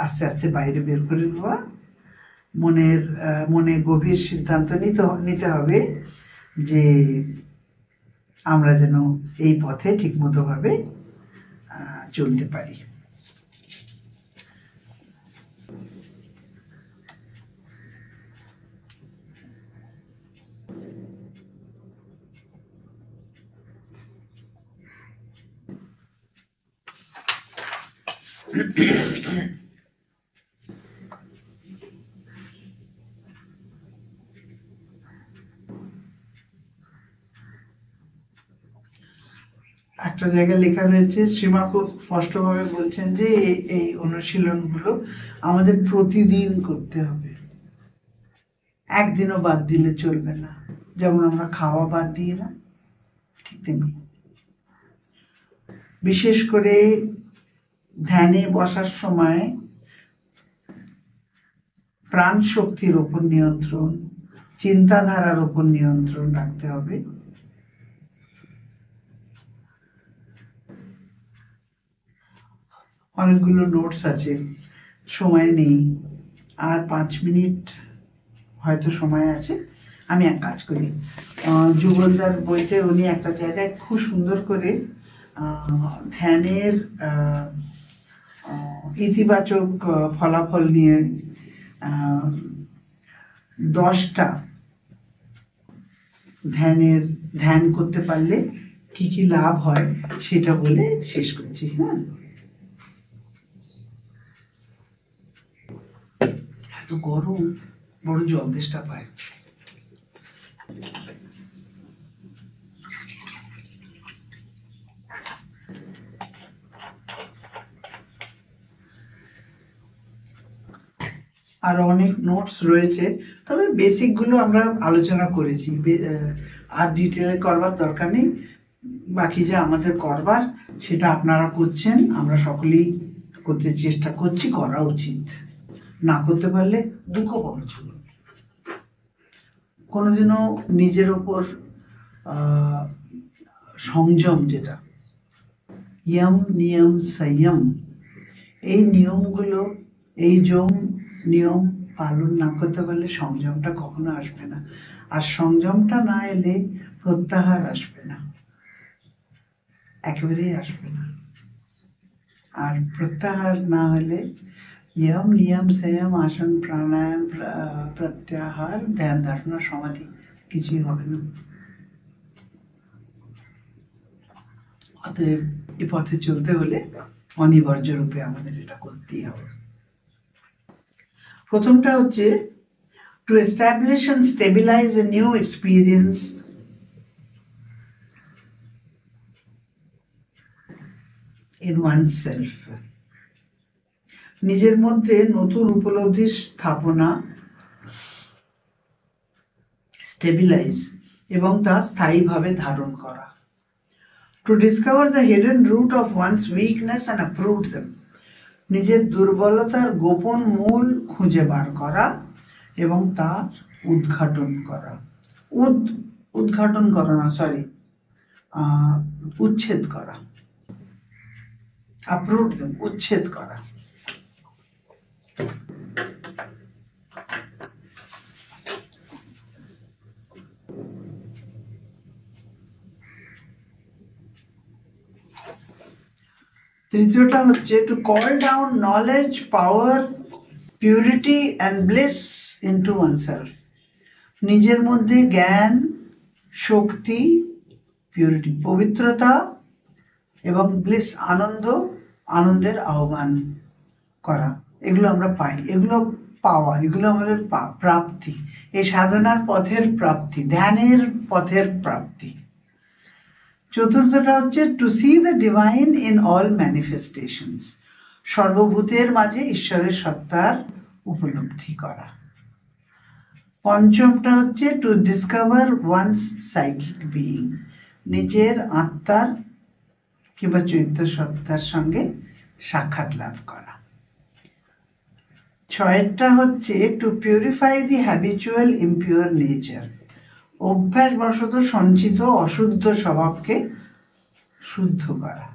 আস্তে আস্তে বাইরে বের করে দেওয়া। মনে গভীর সিদ্ধান্ত নিতে হবে যে আমরা যেন এই পথে ঠিকমতো ভাবে চলতে পারি। একটা জায়গায় লেখা রয়েছে, শ্রীমা খুব স্পষ্টভাবে বলছেন যে এই অনুশীলনগুলো আমাদের প্রতিদিন করতে হবে, একদিনও বাদ দিলে চলবে না। যেমন আমরা খাওয়া বাদ দিই না, ঠিক তেমনি বিশেষ করে ধ্যানে বসার সময় প্রাণ শক্তির উপর নিয়ন্ত্রণ, চিন্তাধারার উপর নিয়ন্ত্রণ রাখতে হবে। অনেকগুলো নোটস আছে, সময় নেই, আর 5 মিনিট হয়তো সময় আছে। আমি এক কাজ করি, যুগলদার বইতে উনি একটা জায়গায় খুব সুন্দর করে ধ্যানের ইতিবাচক ফলাফল নিয়ে 10টা ধ্যান করতে পারলে কি কি লাভ হয় সেটা বলে শেষ করছি। হ্যাঁ, এত গরম, বড় জল তেষ্টা পায়। আরো অনেক নোটস রয়েছে, তবে বেসিকগুলো আমরা আলোচনা করেছি, আর ডিটেলে করবার দরকার নেই। বাকি যা আমাদের করবার সেটা আপনারা করছেন, আমরা সকলেই করতে চেষ্টা করছি, করা উচিত। না করতে পারলে দুঃখ পাওয়ার জন্য। কোনোদিনও নিজের ওপর সংযম, যেটা ইয়ম নিয়ম সংযম, এই নিয়মগুলো, এই নিয়ম পালন না করতে পারলে সংযমটা কখনো আসবে না। আর সংযমটা না এলে প্রত্যাহার আসবে না, একেবারেই আসবে না। আর প্রত্যাহার না হলে ইয়ম নিয়ম সংযম আসন প্রাণায়াম প্রত্যাহার ধ্যান ধারণা সমাধি কিছুই হবে না। অতএব এ পথে চলতে হলে অনিবার্য রূপে আমাদের এটা করতেই হবে। প্রথমটা হচ্ছে to establish and stabilize a new experience in oneself. নিজের মধ্যে নতুন উপলব্ধির স্থাপনা, স্টেবিলাইজ এবং তা স্থায়ীভাবে ধারণ করা। To discover the hidden root of one's weakness and uproot them. নিজের দুর্বলতার গোপন মূল খুঁজে বার করা এবং তার উদ্ঘাটন করা, উচ্ছেদ করা, uproot them, উচ্ছেদ করা। তৃতীয়টা হচ্ছে to call down knowledge, power, purity and bliss into oneself. নিজের মধ্যে জ্ঞান, শক্তি, পিউরিটি পবিত্রতা এবং ব্লিস আনন্দের আহ্বান করা। এগুলো আমরা পাই, এগুলো পাওয়া, এগুলো আমাদের প্রাপ্তি, এই সাধনার পথের প্রাপ্তি, ধ্যানের পথের প্রাপ্তি। চতুর্থটা হচ্ছে to see the divine in all manifestations. সর্বভূতের মাঝে ঈশ্বরের সত্তার উপলব্ধি করা। পঞ্চমটা হচ্ছে to discover one's psychic being. নিজের আত্মার কিংবা চৈত্য সত্তার সঙ্গে সাক্ষাৎ লাভ করা। ছয়টা হচ্ছে to purify the habitual impure nature. অভ্যাসবশত সঞ্চিত অশুদ্ধ স্বভাবকে শুদ্ধ করা।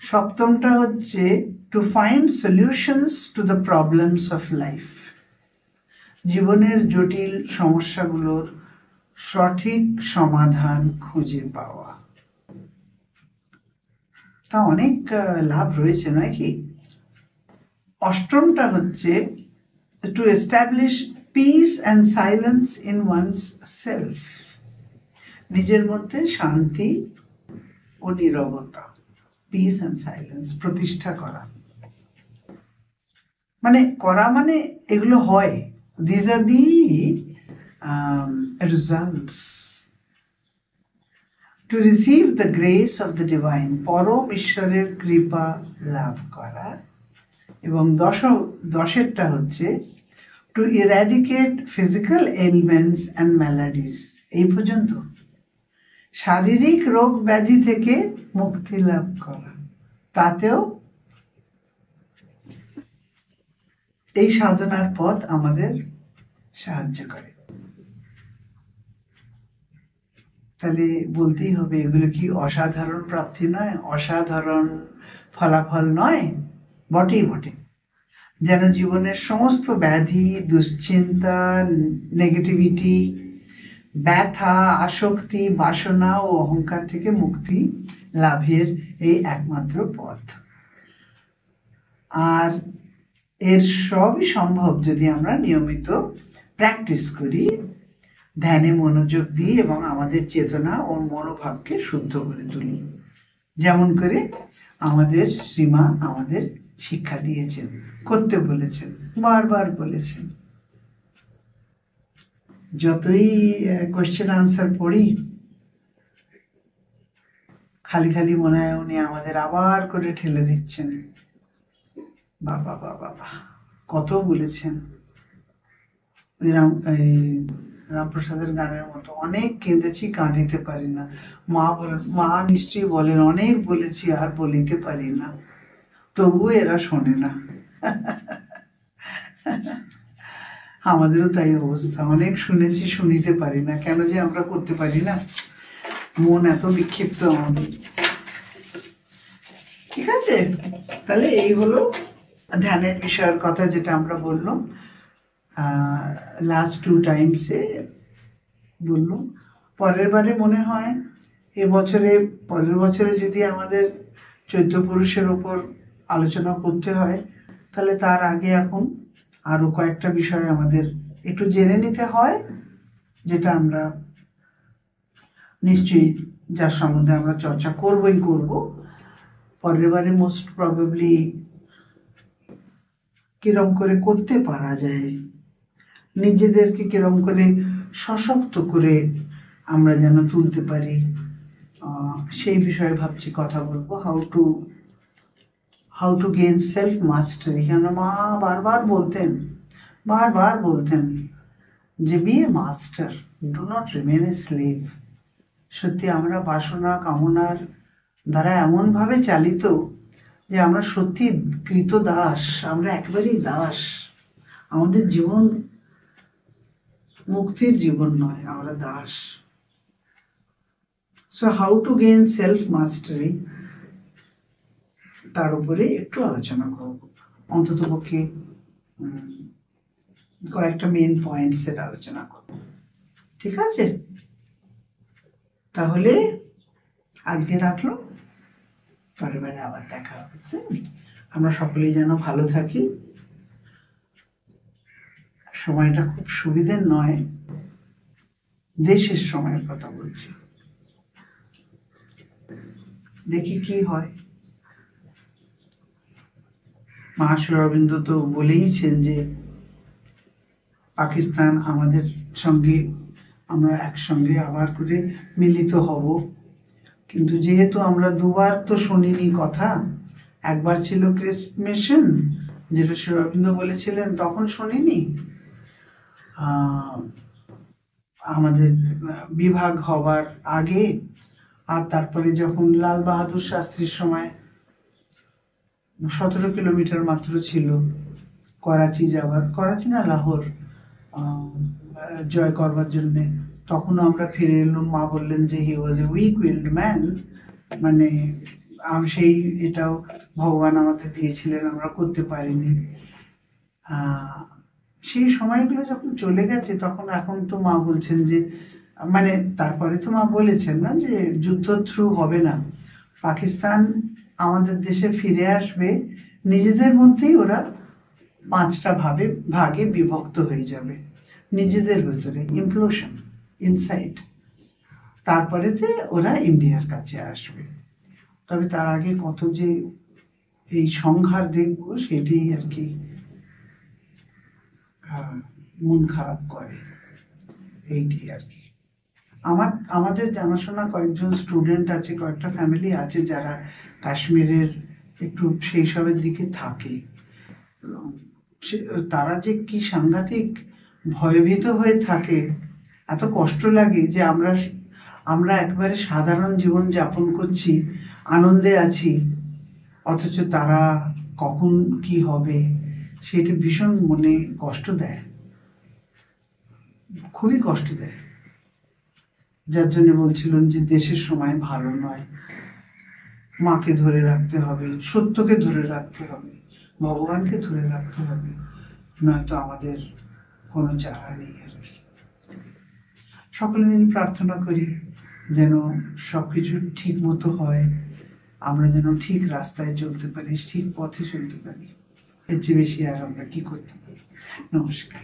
সপ্তমটা হচ্ছে to find solutions to the problems of life. জীবনের জটিল সমস্যাগুলোর সঠিক সমাধান খুঁজে পাওয়া। তা অনেক লাভ রয়েছে, নয় কি? অষ্টমটা হচ্ছে to establish peace and silence in one's self. নিজের মধ্যে শান্তি ও নীরবতা, পিস অ্যান্ড সাইলেন্স প্রতিষ্ঠা করা। মানে এগুলো হয়, these are the results. To receive the grace of the divine, পরম ঈশ্বরের কৃপা লাভ করা। এবং দশেরটা হচ্ছে to eradicate physical elements and maladies. এই পর্যন্ত শারীরিক রোগ ব্যাধি থেকে মুক্তি লাভ করা, তাতেও এই সাধনার পথ আমাদের সাহায্য করে। তাহলে বলতেই হবে, এগুলো কি অসাধারণ প্রাপ্তি নয়, অসাধারণ ফলাফল নয়? বটেই বটে। যেন জীবনের সমস্ত ব্যাধি, দুশ্চিন্তা, নেগেটিভিটি, ব্যথা, আসক্তি, বাসনা ও অহংকার থেকে মুক্তি লাভের এই একমাত্র পথ। আর এর সবই সম্ভব যদি আমরা নিয়মিত প্র্যাকটিস করি, ধ্যানে মনোযোগ দিই এবং আমাদের চেতনা ও মনোভাবকে শুদ্ধ করে তুলি, যেমন করে আমাদের শ্রীমা আমাদের শিক্ষা দিয়েছেন, করতে বলেছেন, বারবার বলেছেন। যতই কোয়েশ্চেন আনসার পড়ি, খালি খালি মনে হয় উনি আমাদের আবার করে ঠেলে দিচ্ছেন। বাবা বাবা বাবা, কত বলেছেন। রামপ্রসাদের গানের মতো, অনেক কেঁদেছি কাঁদিতে পারি না। মা নিশ্চয়ই বলেন, অনেক বলেছি আর বলিতে পারি না, তবুও এরা শোনে না। আমাদেরও তাই অবস্থা, অনেক শুনেছি, শুনিতে পারি না। কেন যে আমরা করতে পারি না? মন এত বিক্ষিপ্ত আমাদের। ঠিক আছে, তাহলে এই হলো ধ্যানের বিষয়ের কথা, যেটা আমরা বললাম লাস্ট 2 টাইমসে বললাম। পরের বারে মনে হয় পরের বছরে যদি আমাদের 14 পুরুষের ওপর আলোচনা করতে হয়, তাহলে তার আগে এখন আরো কয়েকটা বিষয় আমাদের একটু জেনে নিতে হয়, যেটা আমরা নিশ্চয়ই, যার সম্বন্ধে আমরা চর্চা করবই করব। পরের বারে মোস্ট প্রবাবলি কিরম করে করতে পারা যায়, নিজেদেরকে কিরম করে সশক্ত করে আমরা যেন তুলতে পারি, সেই বিষয়ে ভাবছি কথা বলবো। হাউ টু গেইন সেলফ মাস্টারি। কেন মা বারবার বলতেন যে be a master, do not remain a slave. সত্যি আমরা বাসনা কামনার দ্বারা এমনভাবে চালিত যে আমরা সত্যি কৃত দাস, আমরা একেবারেই দাস। আমাদের জীবন মুক্তির জীবন নয়, আমরা দাস। So how to gain self mastery, তার উপরে একটু আলোচনা করব, অন্তত পক্ষে কয়েকটা মেন পয়েন্টসের আলোচনা করব। ঠিক আছে, তাহলে আজকে রাখলো, পরের বারে আবার দেখা হবে। আমরা সকলেই যেন ভালো থাকি। সময়টা খুব সুবিধের নয়, দেশের সময়ের কথা বলছি, দেখি কি হয়। মহাশয় অরবিন্দ তো বলেইছেন যে পাকিস্তান আমাদের সঙ্গে, আমরা একসঙ্গে আবার করে মিলিত হব। কিন্তু যেহেতু আমরা দুবার তো শুনিনি কথা, একবার ছিল ক্রিস্প মিশন, যেটা শ্রী অরবিন্দ বলেছিলেন, তখন শুনিনি। আমাদের বিভাগ হবার আগে, আর তারপরে যখন লাল বাহাদুর শাস্ত্রীর সময় 17 কিলোমিটার মাত্র ছিল করাচি যাওয়ার, করাচি না লাহোর জয় করবার জন্যে, তখনও আমরা ফিরে এলাম। মা বললেন যে হি ওয়াজ এ উইক উইলড ম্যান, মানে সেই এটাও ভগবান আমাদের দিয়েছিলেন, আমরা করতে পারিনি। সেই সময়গুলো যখন চলে গেছে, তখন এখন তো মা বলছেন যে, মানে তারপরে তো মা বলেছেন না যে যুদ্ধ থ্রু হবে না, পাকিস্তান আমাদের দেশে ফিরে আসবে, নিজেদের মধ্যেই ওরা 5টা ভাগে বিভক্ত হয়ে যাবে, নিজেদের ভেতরে ইমপ্লোশন ইনসাইড, তারপরেতে ওরা ইন্ডিয়ার কাছে আসবে। তবে তার আগে কত যে এই সংহার দেখব, সেটাই আর কি মন খারাপ করে, এইটি আর কি। আমাদের জানাশোনা কয়েকজন স্টুডেন্ট আছে, কয়েকটা ফ্যামিলি আছে যারা কাশ্মীরের একটু সেই সবের দিকে থাকে। তারা যে কি সাংঘাতিক ভয়ভীত হয়ে থাকে, এত কষ্ট লাগে যে আমরা একবারে সাধারণ জীবন যাপন করছি, আনন্দে আছি, অথচ তারা কখন কি হবে সেটা ভীষণ মনে কষ্ট দেয়, খুবই কষ্ট দেয়। যার জন্য বলছিলাম যে দেশের সময় ভালো নয়, মাকে ধরে রাখতে হবে, সত্যকে ধরে রাখতে হবে, ভগবানকে ধরে রাখতে হবে, নয়তো আমাদের কোনো চারা নেই আর কি। সকলে মিলে প্রার্থনা করি যেন সবকিছু ঠিক মতো হয়, আমরা যেন ঠিক রাস্তায় চলতে পারি, ঠিক পথে চলতে পারি। এর চেয়ে বেশি আর আমরা কি করতে পারি। নমস্কার।